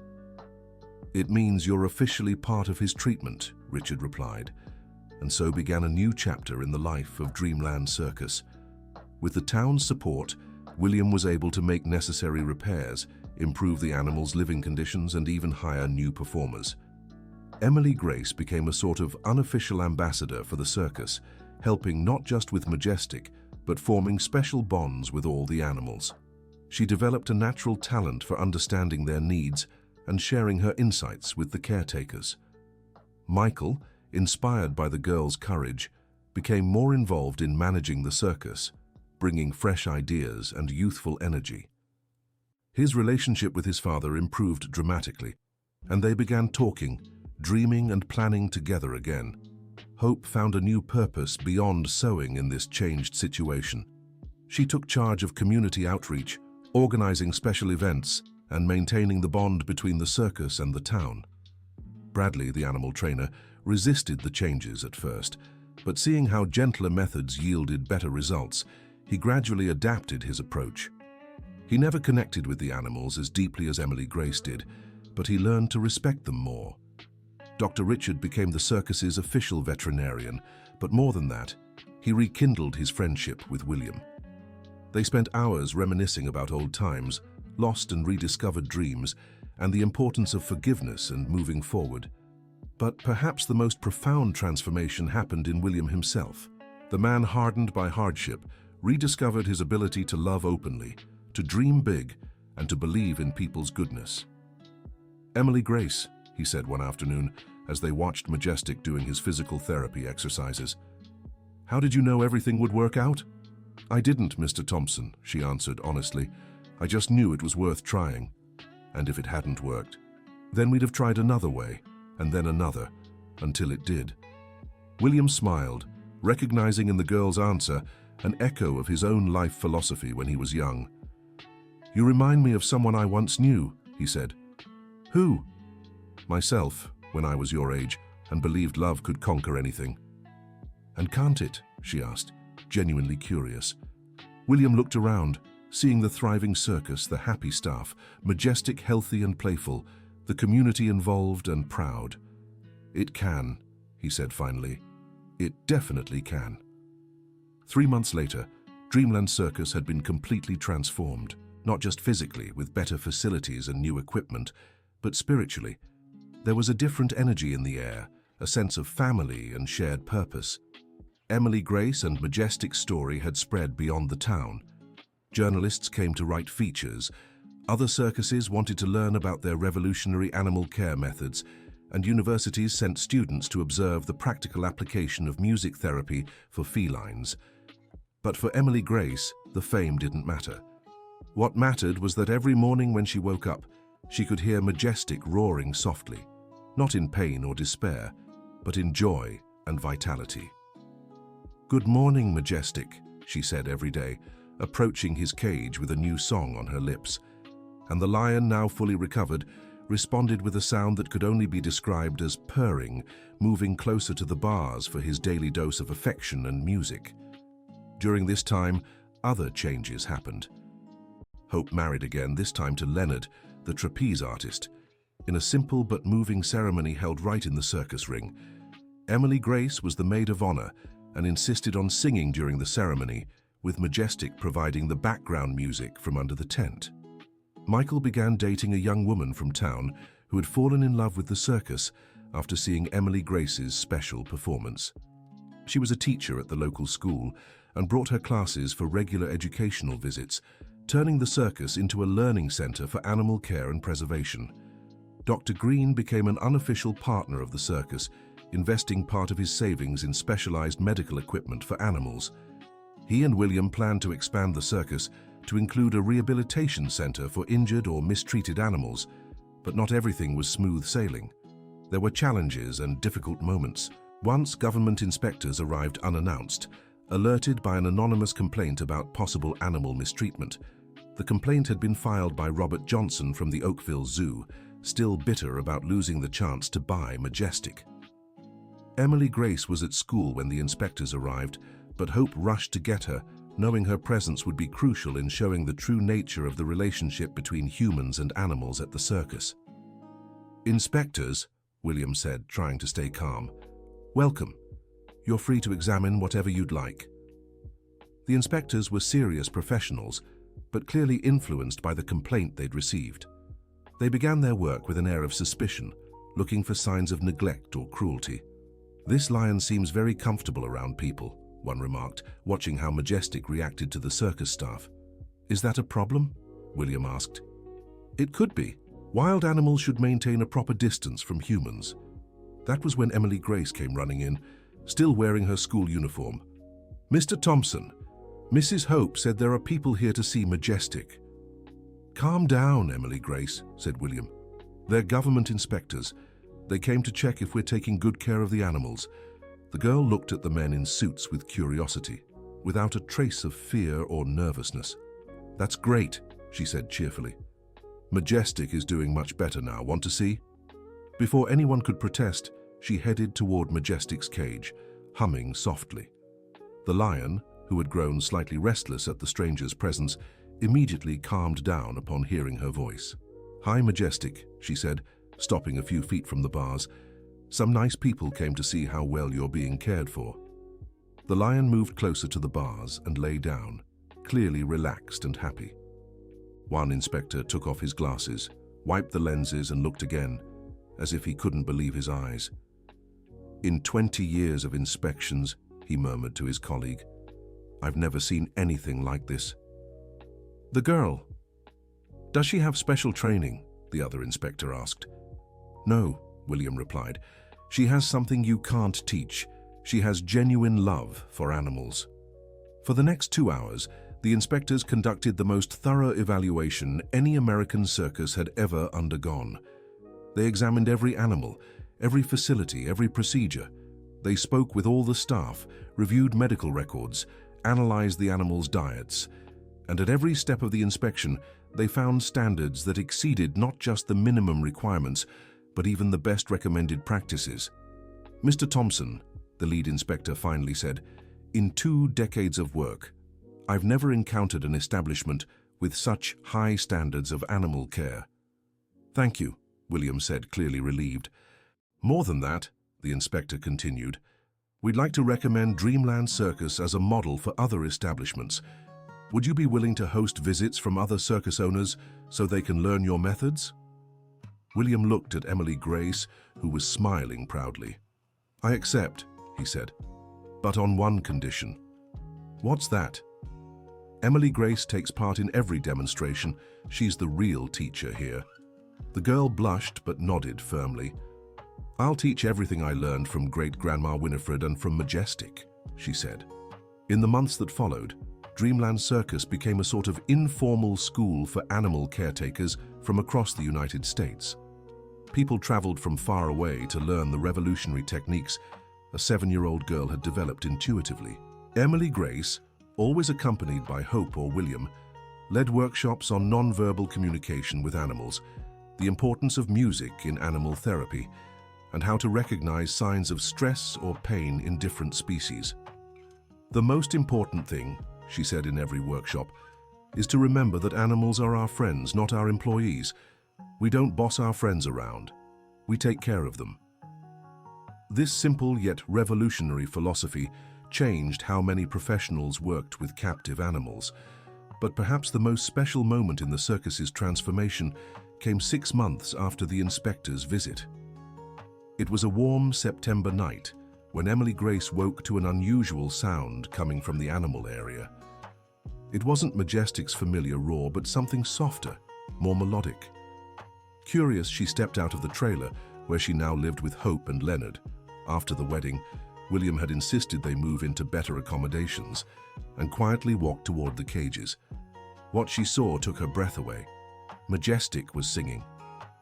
"It means you're officially part of his treatment," Richard replied, and so began a new chapter in the life of Dreamland Circus. With the town's support, William was able to make necessary repairs, improve the animals' living conditions, and even hire new performers. Emily Grace became a sort of unofficial ambassador for the circus, helping not just with Majestic, but forming special bonds with all the animals. She developed a natural talent for understanding their needs and sharing her insights with the caretakers. Michael, inspired by the girl's courage, became more involved in managing the circus, bringing fresh ideas and youthful energy. His relationship with his father improved dramatically, and they began talking, dreaming and planning together again. Hope found a new purpose beyond sewing in this changed situation. She took charge of community outreach, organizing special events, and maintaining the bond between the circus and the town. Bradley, the animal trainer, resisted the changes at first, but seeing how gentler methods yielded better results, he gradually adapted his approach. He never connected with the animals as deeply as Emily Grace did, but he learned to respect them more. Dr. Richard became the circus's official veterinarian, but more than that, he rekindled his friendship with William. They spent hours reminiscing about old times, lost and rediscovered dreams, and the importance of forgiveness and moving forward. But perhaps the most profound transformation happened in William himself. The man, hardened by hardship, rediscovered his ability to love openly, to dream big, and to believe in people's goodness. "Emily Grace," he said one afternoon as they watched Majestic doing his physical therapy exercises, "how did you know everything would work out?" "I didn't, Mr. Thompson," she answered honestly. "I just knew it was worth trying. And if it hadn't worked, then we'd have tried another way, and then another, until it did." William smiled, recognizing in the girl's answer an echo of his own life philosophy when he was young. "You remind me of someone I once knew," he said. "Who?" "Myself, when I was your age, and believed love could conquer anything." "And can't it?" she asked, genuinely curious. William looked around, seeing the thriving circus, the happy staff, Majestic, healthy and playful, the community involved and proud. "It can," he said finally. "It definitely can." 3 months later, Dreamland Circus had been completely transformed, not just physically with better facilities and new equipment, but spiritually. There was a different energy in the air, a sense of family and shared purpose. Emily Grace and Majestic's story had spread beyond the town. Journalists came to write features, other circuses wanted to learn about their revolutionary animal care methods, and universities sent students to observe the practical application of music therapy for felines. But for Emily Grace, the fame didn't matter. What mattered was that every morning when she woke up, she could hear Majestic roaring softly, not in pain or despair, but in joy and vitality. "Good morning, Majestic," she said every day, approaching his cage with a new song on her lips. And the lion, now fully recovered, responded with a sound that could only be described as purring, moving closer to the bars for his daily dose of affection and music. During this time, other changes happened. Hope married again, this time to Leonard, the trapeze artist, in a simple but moving ceremony held right in the circus ring. Emily Grace was the maid of honor and insisted on singing during the ceremony, with Majestic providing the background music from under the tent. Michael began dating a young woman from town who had fallen in love with the circus after seeing Emily Grace's special performance. She was a teacher at the local school and brought her classes for regular educational visits, turning the circus into a learning center for animal care and preservation. Dr. Green became an unofficial partner of the circus, investing part of his savings in specialized medical equipment for animals. He and William planned to expand the circus to include a rehabilitation center for injured or mistreated animals, but not everything was smooth sailing. There were challenges and difficult moments. Once government inspectors arrived unannounced, alerted by an anonymous complaint about possible animal mistreatment. The complaint had been filed by Robert Johnson from the Oakville Zoo, still bitter about losing the chance to buy Majestic. Emily Grace was at school when the inspectors arrived, but Hope rushed to get her, knowing her presence would be crucial in showing the true nature of the relationship between humans and animals at the circus. "Inspectors," William said, trying to stay calm, "welcome. You're free to examine whatever you'd like." The inspectors were serious professionals, but clearly influenced by the complaint they'd received. They began their work with an air of suspicion, looking for signs of neglect or cruelty. "This lion seems very comfortable around people," one remarked, watching how Majestic reacted to the circus staff. "Is that a problem?" William asked. It could be. Wild animals should maintain a proper distance from humans. That was when Emily Grace came running in, still wearing her school uniform. Mr. Thompson, Mrs. Hope said there are people here to see Majestic. Calm down, Emily Grace, said William. They're government inspectors. They came to check if we're taking good care of the animals. The girl looked at the men in suits with curiosity, without a trace of fear or nervousness. That's great, she said cheerfully. Majestic is doing much better now. Want to see? Before anyone could protest, she headed toward Majestic's cage, humming softly. The lion, who had grown slightly restless at the stranger's presence, immediately calmed down upon hearing her voice. Hi, Majestic, she said, stopping a few feet from the bars. Some nice people came to see how well you're being cared for. The lion moved closer to the bars and lay down, clearly relaxed and happy. One inspector took off his glasses, wiped the lenses and looked again, as if he couldn't believe his eyes. In 20 years of inspections, he murmured to his colleague, I've never seen anything like this. The girl. Does she have special training? The other inspector asked. No, William replied. She has something you can't teach. She has genuine love for animals. For the next 2 hours, the inspectors conducted the most thorough evaluation any American circus had ever undergone. They examined every animal, every facility, every procedure. They spoke with all the staff, reviewed medical records, analyzed the animals' diets, and at every step of the inspection, they found standards that exceeded not just the minimum requirements, but even the best recommended practices. Mr. Thompson, the lead inspector finally said, in 2 decades of work, I've never encountered an establishment with such high standards of animal care. Thank you, William said, clearly relieved. More than that, the inspector continued, we'd like to recommend Dreamland Circus as a model for other establishments. Would you be willing to host visits from other circus owners so they can learn your methods? William looked at Emily Grace, who was smiling proudly. I accept, he said, but on one condition. What's that? Emily Grace takes part in every demonstration. She's the real teacher here. The girl blushed but nodded firmly. I'll teach everything I learned from Great-Grandma Winifred and from Majestic, she said. In the months that followed, Dreamland Circus became a sort of informal school for animal caretakers from across the United States. People traveled from far away to learn the revolutionary techniques a 7-year-old girl had developed intuitively. Emily Grace, always accompanied by Hope or William, led workshops on nonverbal communication with animals, the importance of music in animal therapy, and how to recognize signs of stress or pain in different species. The most important thing, she said in every workshop, is to remember that animals are our friends, not our employees. We don't boss our friends around. We take care of them. This simple yet revolutionary philosophy changed how many professionals worked with captive animals. But perhaps the most special moment in the circus's transformation came 6 months after the inspector's visit. It was a warm September night when Emily Grace woke to an unusual sound coming from the animal area. It wasn't Majestic's familiar roar, but something softer, more melodic. Curious, she stepped out of the trailer where she now lived with Hope and Leonard. After the wedding, William had insisted they move into better accommodations and quietly walked toward the cages. What she saw took her breath away. Majestic was singing.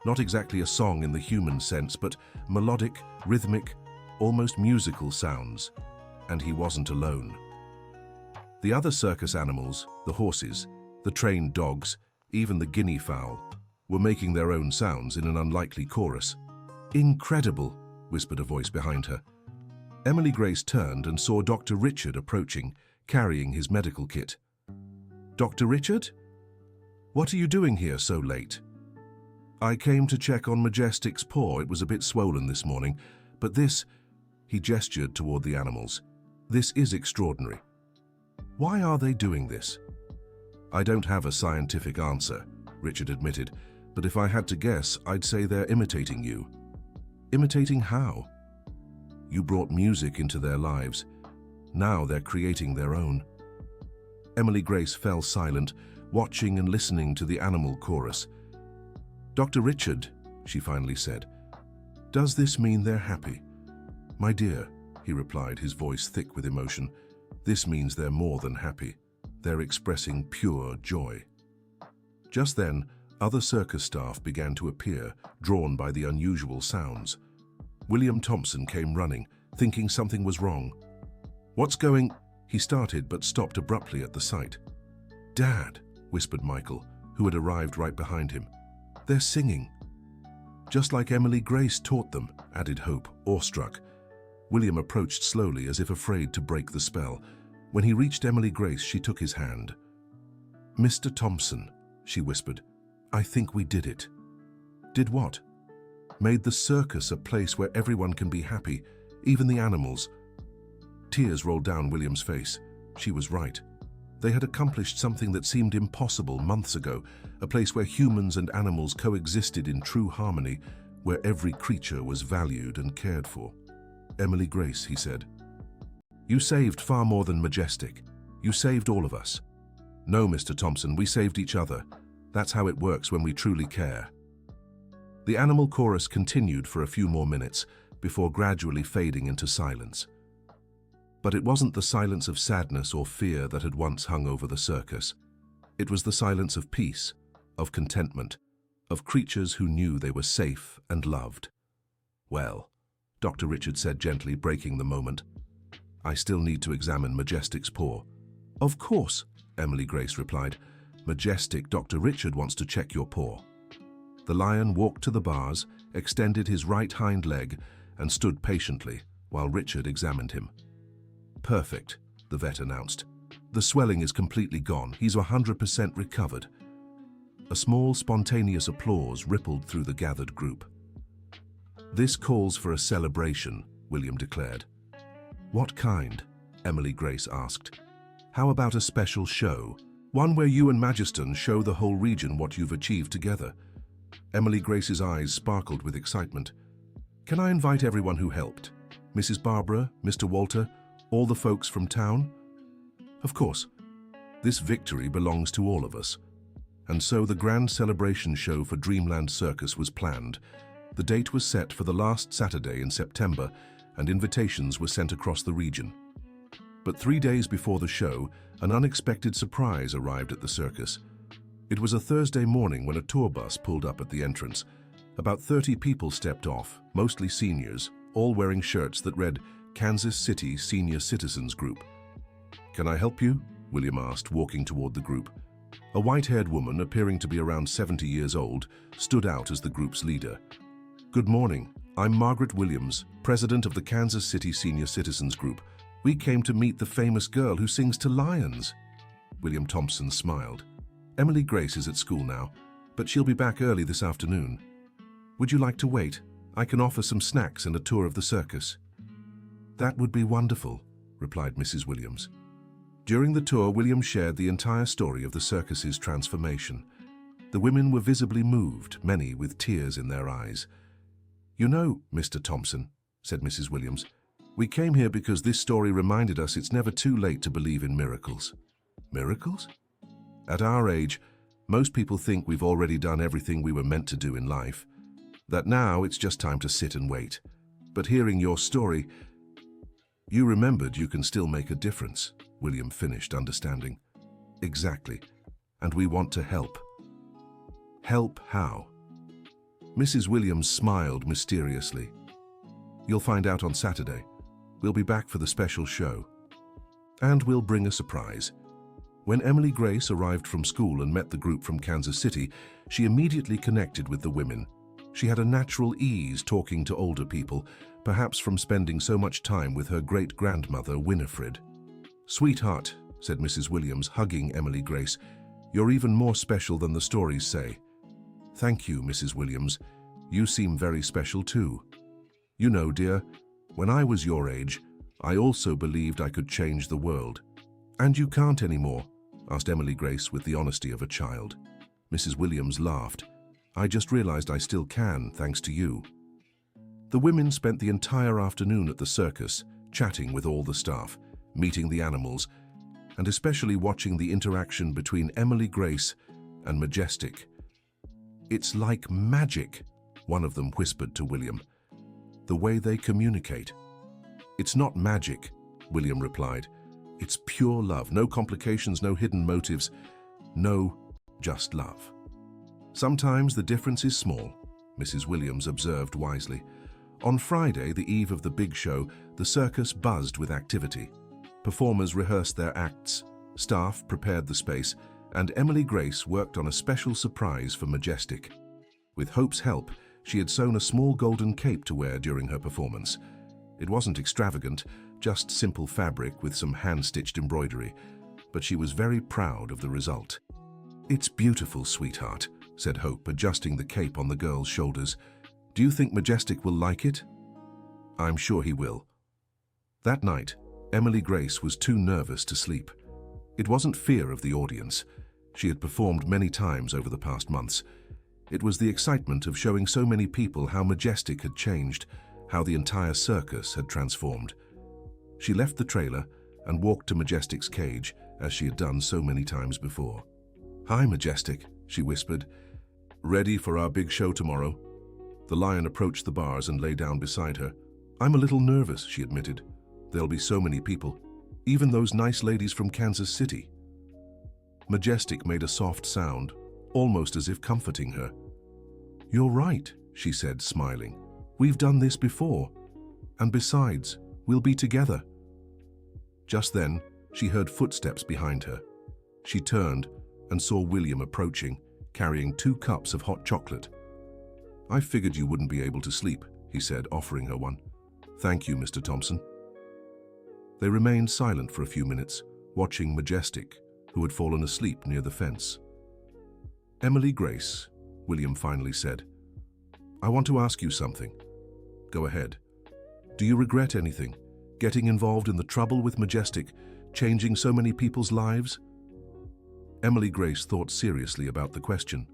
Not exactly a song in the human sense, but melodic, rhythmic, almost musical sounds. And he wasn't alone. The other circus animals, the horses, the trained dogs, even the guinea fowl, were making their own sounds in an unlikely chorus. Incredible, whispered a voice behind her. Emily Grace turned and saw Dr. Richard approaching, carrying his medical kit. Dr. Richard? What are you doing here so late? I came to check on Majestic's paw. It was a bit swollen this morning, but this, he gestured toward the animals, this is extraordinary. Why are they doing this? I don't have a scientific answer, Richard admitted, but if I had to guess, I'd say they're imitating you. Imitating how? You brought music into their lives. Now they're creating their own. Emily Grace fell silent, watching and listening to the animal chorus. "Dr. Richard," she finally said, "does this mean they're happy?" "My dear," he replied, his voice thick with emotion, "this means they're more than happy. They're expressing pure joy." Just then, other circus staff began to appear, drawn by the unusual sounds. William Thompson came running, thinking something was wrong. "What's going—" he started but stopped abruptly at the sight. "Dad," whispered Michael, who had arrived right behind him. "They're singing." "Just like Emily Grace taught them," added Hope, awestruck. William approached slowly as if afraid to break the spell. When he reached Emily Grace, she took his hand. "Mr. Thompson," she whispered, "I think we did it." "Did what?" "Made the circus a place where everyone can be happy, even the animals." Tears rolled down William's face. She was right. They had accomplished something that seemed impossible months ago, a place where humans and animals coexisted in true harmony, where every creature was valued and cared for. "Emily Grace," he said, "you saved far more than Majestic. You saved all of us." "No, Mr. Thompson, we saved each other. That's how it works when we truly care." The animal chorus continued for a few more minutes before gradually fading into silence. But it wasn't the silence of sadness or fear that had once hung over the circus. It was the silence of peace, of contentment, of creatures who knew they were safe and loved. "Well," Dr. Richard said gently, breaking the moment, "I still need to examine Majestic's paw." "Of course," Emily Grace replied. "Majestic, Dr. Richard wants to check your paw." The lion walked to the bars, extended his right hind leg, and stood patiently while Richard examined him. "Perfect," the vet announced. "The swelling is completely gone. He's 100% recovered." A small, spontaneous applause rippled through the gathered group. "This calls for a celebration," William declared. "What kind?" Emily Grace asked. "How about a special show? One where you and Majeston show the whole region what you've achieved together." Emily Grace's eyes sparkled with excitement. "Can I invite everyone who helped? Mrs. Barbara, Mr. Walter, all the folks from town?" "Of course. This victory belongs to all of us." And so the grand celebration show for Dreamland Circus was planned. The date was set for the last Saturday in September, and invitations were sent across the region. But 3 days before the show, an unexpected surprise arrived at the circus. It was a Thursday morning when a tour bus pulled up at the entrance. About 30 people stepped off, mostly seniors, all wearing shirts that read Kansas City Senior Citizens Group. "Can I help you?" William asked, walking toward the group. A white-haired woman, appearing to be around 70 years old, stood out as the group's leader. "Good morning. I'm Margaret Williams, president of the Kansas City Senior Citizens Group. We came to meet the famous girl who sings to lions." William Thompson smiled. "Emily Grace is at school now, but she'll be back early this afternoon. Would you like to wait? I can offer some snacks and a tour of the circus." "That would be wonderful," replied Mrs. Williams. During the tour, William shared the entire story of the circus's transformation. The women were visibly moved, many with tears in their eyes. "You know, Mr. Thompson," said Mrs. Williams, "we came here because this story reminded us it's never too late to believe in miracles." "Miracles?" "At our age, most people think we've already done everything we were meant to do in life, that now it's just time to sit and wait. But hearing your story, you remembered you can still make a difference," William finished, understanding. "Exactly. And we want to help." "Help how?" Mrs. Williams smiled mysteriously. "You'll find out on Saturday. We'll be back for the special show. And we'll bring a surprise." When Emily Grace arrived from school and met the group from Kansas City, she immediately connected with the women. She had a natural ease talking to older people, perhaps from spending so much time with her great-grandmother, Winifred. "Sweetheart," said Mrs. Williams, hugging Emily Grace, "you're even more special than the stories say." "Thank you, Mrs. Williams. You seem very special too. You know, dear, when I was your age, I also believed I could change the world." "And you can't anymore?" asked Emily Grace with the honesty of a child. Mrs. Williams laughed. "I just realized I still can, thanks to you." The women spent the entire afternoon at the circus, chatting with all the staff, meeting the animals, and especially watching the interaction between Emily Grace and Majestic. "It's like magic," one of them whispered to William. "The way they communicate." "It's not magic," William replied. "It's pure love, no complications, no hidden motives, no, just love." "Sometimes the difference is small," Mrs. Williams observed wisely. On Friday, the eve of the big show, the circus buzzed with activity. Performers rehearsed their acts, staff prepared the space, and Emily Grace worked on a special surprise for Majestic. With Hope's help, she had sewn a small golden cape to wear during her performance. It wasn't extravagant, just simple fabric with some hand-stitched embroidery, but she was very proud of the result. "It's beautiful, sweetheart," said Hope, adjusting the cape on the girl's shoulders. "Do you think Majestic will like it?" "I'm sure he will." That night, Emily Grace was too nervous to sleep. It wasn't fear of the audience. She had performed many times over the past months. It was the excitement of showing so many people how Majestic had changed, how the entire circus had transformed. She left the trailer and walked to Majestic's cage, as she had done so many times before. "Hi, Majestic," she whispered. "Ready for our big show tomorrow?" The lion approached the bars and lay down beside her. "I'm a little nervous," she admitted. "There'll be so many people, even those nice ladies from Kansas City." Majestic made a soft sound, almost as if comforting her. "You're right," she said, smiling. "We've done this before. And besides, we'll be together." Just then, she heard footsteps behind her. She turned and saw William approaching, carrying 2 cups of hot chocolate. "I figured you wouldn't be able to sleep," he said, offering her one. "Thank you, Mr. Thompson." They remained silent for a few minutes, watching Majestic, who had fallen asleep near the fence. "Emily Grace," William finally said, "I want to ask you something." "Go ahead." "Do you regret anything? Getting involved in the trouble with Majestic, changing so many people's lives?" Emily Grace thought seriously about the question.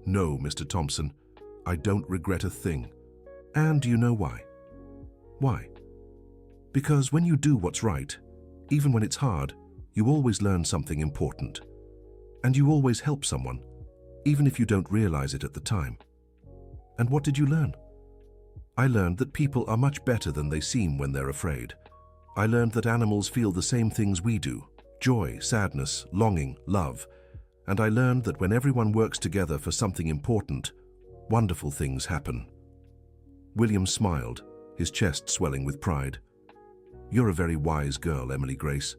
"No, Mr. Thompson, I don't regret a thing. And do you know why?" "Why?" "Because when you do what's right, even when it's hard, you always learn something important. And you always help someone, even if you don't realize it at the time." "And what did you learn?" "I learned that people are much better than they seem when they're afraid. I learned that animals feel the same things we do: joy, sadness, longing, love. And I learned that when everyone works together for something important, wonderful things happen." William smiled, his chest swelling with pride. "You're a very wise girl, Emily Grace."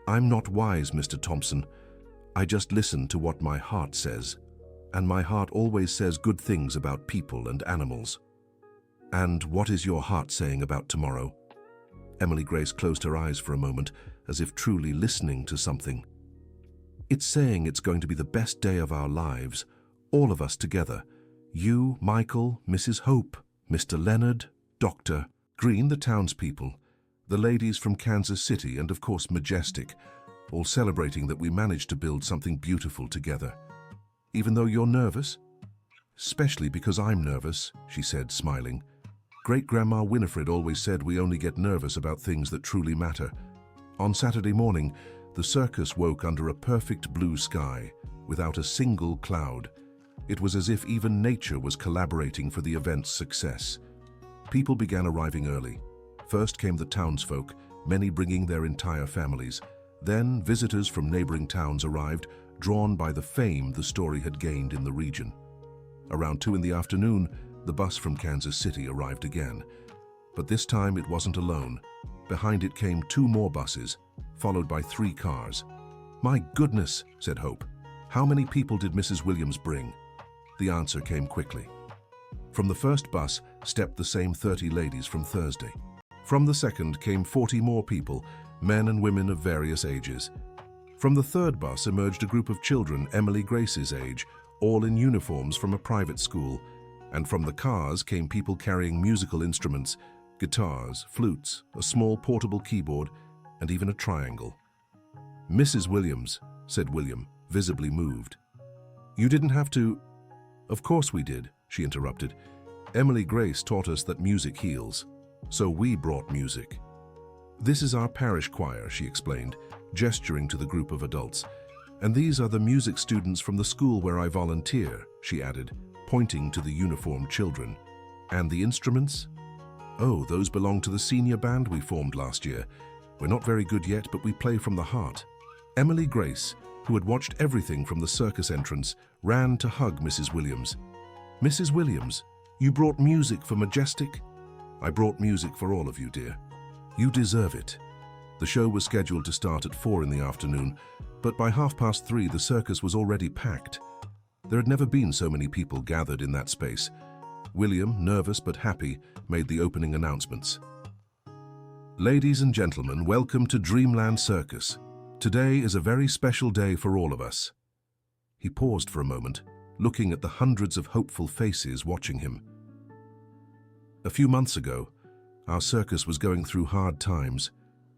"I'm not wise, Mr. Thompson. I just listen to what my heart says. And my heart always says good things about people and animals." "And what is your heart saying about tomorrow?" Emily Grace closed her eyes for a moment, as if truly listening to something. "It's saying it's going to be the best day of our lives, all of us together. You, Michael, Mrs. Hope, Mr. Leonard, Dr. Green, the townspeople, the ladies from Kansas City, and of course Majestic, all celebrating that we managed to build something beautiful together. Even though you're nervous?" "Especially because I'm nervous," she said, smiling. "Great-Grandma Winifred always said we only get nervous about things that truly matter." On Saturday morning, the circus woke under a perfect blue sky, without a single cloud. It was as if even nature was collaborating for the event's success. People began arriving early. First came the townsfolk, many bringing their entire families. Then visitors from neighboring towns arrived, drawn by the fame the story had gained in the region. Around 2 in the afternoon, the bus from Kansas City arrived again. But this time it wasn't alone. Behind it came 2 more buses, followed by 3 cars. "My goodness," said Hope. "How many people did Mrs. Williams bring?" The answer came quickly. From the first bus stepped the same 30 ladies from Thursday. From the second came 40 more people, men and women of various ages. From the third bus emerged a group of children Emily Grace's age, all in uniforms from a private school. And from the cars came people carrying musical instruments, guitars, flutes, a small portable keyboard, and even a triangle. "Mrs. Williams," said William, visibly moved. "You didn't have to—" "Of course we did," she interrupted. "Emily Grace taught us that music heals. So we brought music." "This is our parish choir," she explained, gesturing to the group of adults. "And these are the music students from the school where I volunteer," she added, pointing to the uniformed children. "And the instruments? Oh, those belong to the senior band we formed last year. We're not very good yet, but we play from the heart." Emily Grace, who had watched everything from the circus entrance, ran to hug Mrs. Williams. "Mrs. Williams, you brought music for Majestic?" "I brought music for all of you, dear. You deserve it." The show was scheduled to start at 4 in the afternoon, but by 3:30 the circus was already packed. There had never been so many people gathered in that space. William, nervous but happy, made the opening announcements. "Ladies and gentlemen, welcome to Dreamland Circus. Today is a very special day for all of us." He paused for a moment, looking at the hundreds of hopeful faces watching him. A few months ago, our circus was going through hard times.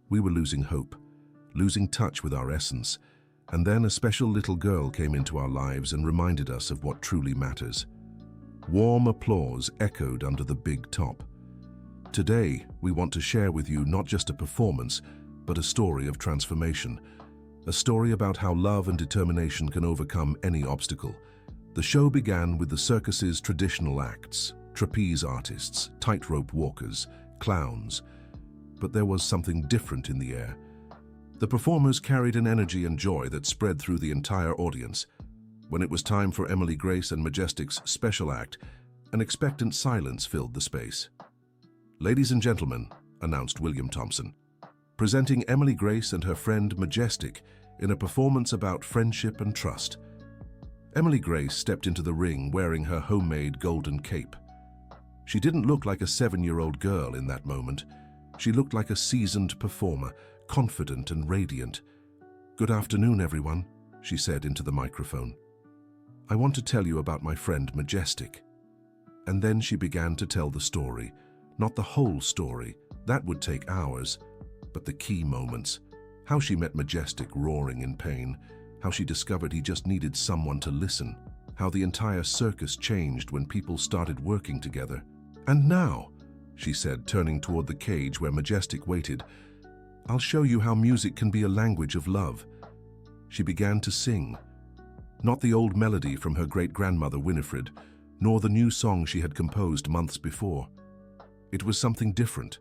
We were losing hope, losing touch with our essence, and then a special little girl came into our lives and reminded us of what truly matters. Warm applause echoed under the big top. Today, we want to share with you not just a performance, but a story of transformation. A story about how love and determination can overcome any obstacle. The show began with the circus's traditional acts, trapeze artists, tightrope walkers, clowns. But there was something different in the air. The performers carried an energy and joy that spread through the entire audience. When it was time for Emily Grace and Majestic's special act, an expectant silence filled the space. "Ladies and gentlemen," announced William Thompson, presenting Emily Grace and her friend Majestic in a performance about friendship and trust. Emily Grace stepped into the ring wearing her homemade golden cape. She didn't look like a 7-year-old girl in that moment. She looked like a seasoned performer, confident and radiant. "Good afternoon, everyone," she said into the microphone. "I want to tell you about my friend Majestic." And then she began to tell the story. Not the whole story, that would take hours, but the key moments. How she met Majestic roaring in pain, how she discovered he just needed someone to listen, how the entire circus changed when people started working together. "And now," she said, turning toward the cage where Majestic waited, "I'll show you how music can be a language of love." She began to sing. Not the old melody from her great-grandmother Winifred, nor the new song she had composed months before. It was something different,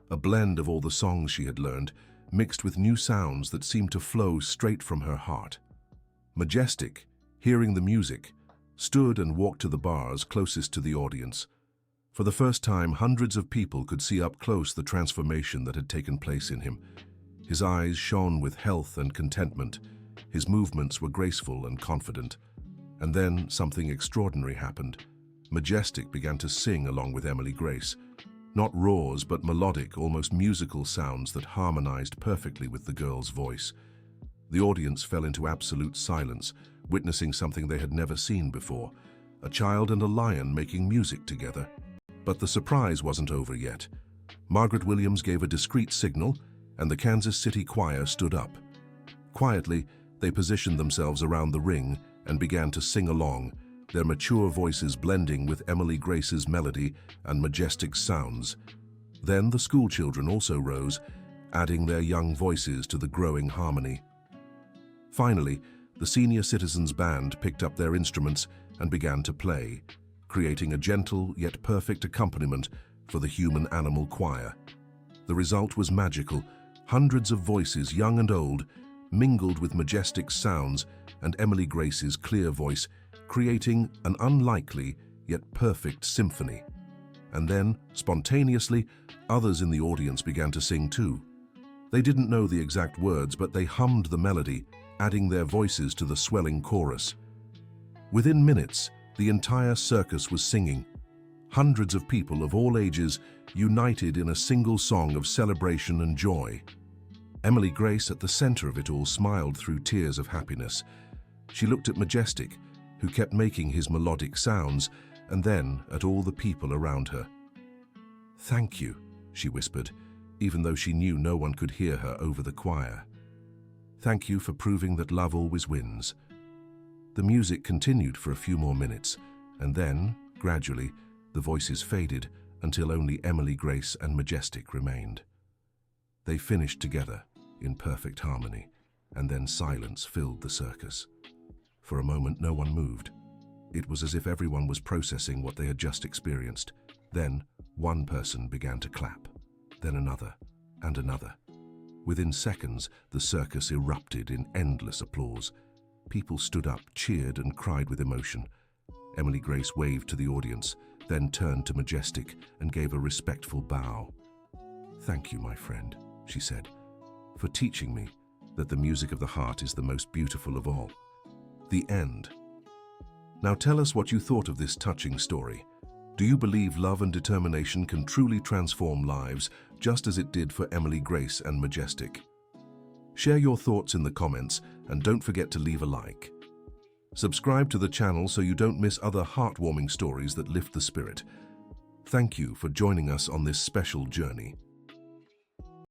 a blend of all the songs she had learned, mixed with new sounds that seemed to flow straight from her heart. Majestic, hearing the music, stood and walked to the bars closest to the audience. For the first time, hundreds of people could see up close the transformation that had taken place in him. His eyes shone with health and contentment. His movements were graceful and confident. And then something extraordinary happened. Majestic began to sing along with Emily Grace. Not roars, but melodic, almost musical sounds that harmonized perfectly with the girl's voice. The audience fell into absolute silence, witnessing something they had never seen before, a child and a lion making music together. But the surprise wasn't over yet. Margaret Williams gave a discreet signal, and the Kansas City Choir stood up. Quietly, they positioned themselves around the ring and began to sing along, their mature voices blending with Emily Grace's melody and Majestic's sounds. Then the schoolchildren also rose, adding their young voices to the growing harmony. Finally, the senior citizens band picked up their instruments and began to play, creating a gentle yet perfect accompaniment for the human-animal choir. The result was magical. Hundreds of voices, young and old, mingled with Majestic's sounds and Emily Grace's clear voice, creating an unlikely yet perfect symphony. And then, spontaneously, others in the audience began to sing too. They didn't know the exact words, but they hummed the melody, adding their voices to the swelling chorus. Within minutes, the entire circus was singing. Hundreds of people of all ages united in a single song of celebration and joy. Emily Grace, at the center of it all, smiled through tears of happiness. She looked at Majestic, who kept making his melodic sounds, and then at all the people around her. "Thank you," she whispered, even though she knew no one could hear her over the choir. "Thank you for proving that love always wins." The music continued for a few more minutes, and then, gradually, the voices faded until only Emily Grace and Majestic remained. They finished together, in perfect harmony, and then silence filled the circus. For a moment, no one moved. It was as if everyone was processing what they had just experienced. Then, one person began to clap, then another, and another. Within seconds, the circus erupted in endless applause. People stood up, cheered, and cried with emotion. Emily Grace waved to the audience, then turned to Majestic and gave a respectful bow. "Thank you, my friend," she said, "for teaching me that the music of the heart is the most beautiful of all." The end. Now tell us what you thought of this touching story. Do you believe love and determination can truly transform lives, just as it did for Emily Grace and Majestic? Share your thoughts in the comments and don't forget to leave a like. Subscribe to the channel so you don't miss other heartwarming stories that lift the spirit. Thank you for joining us on this special journey.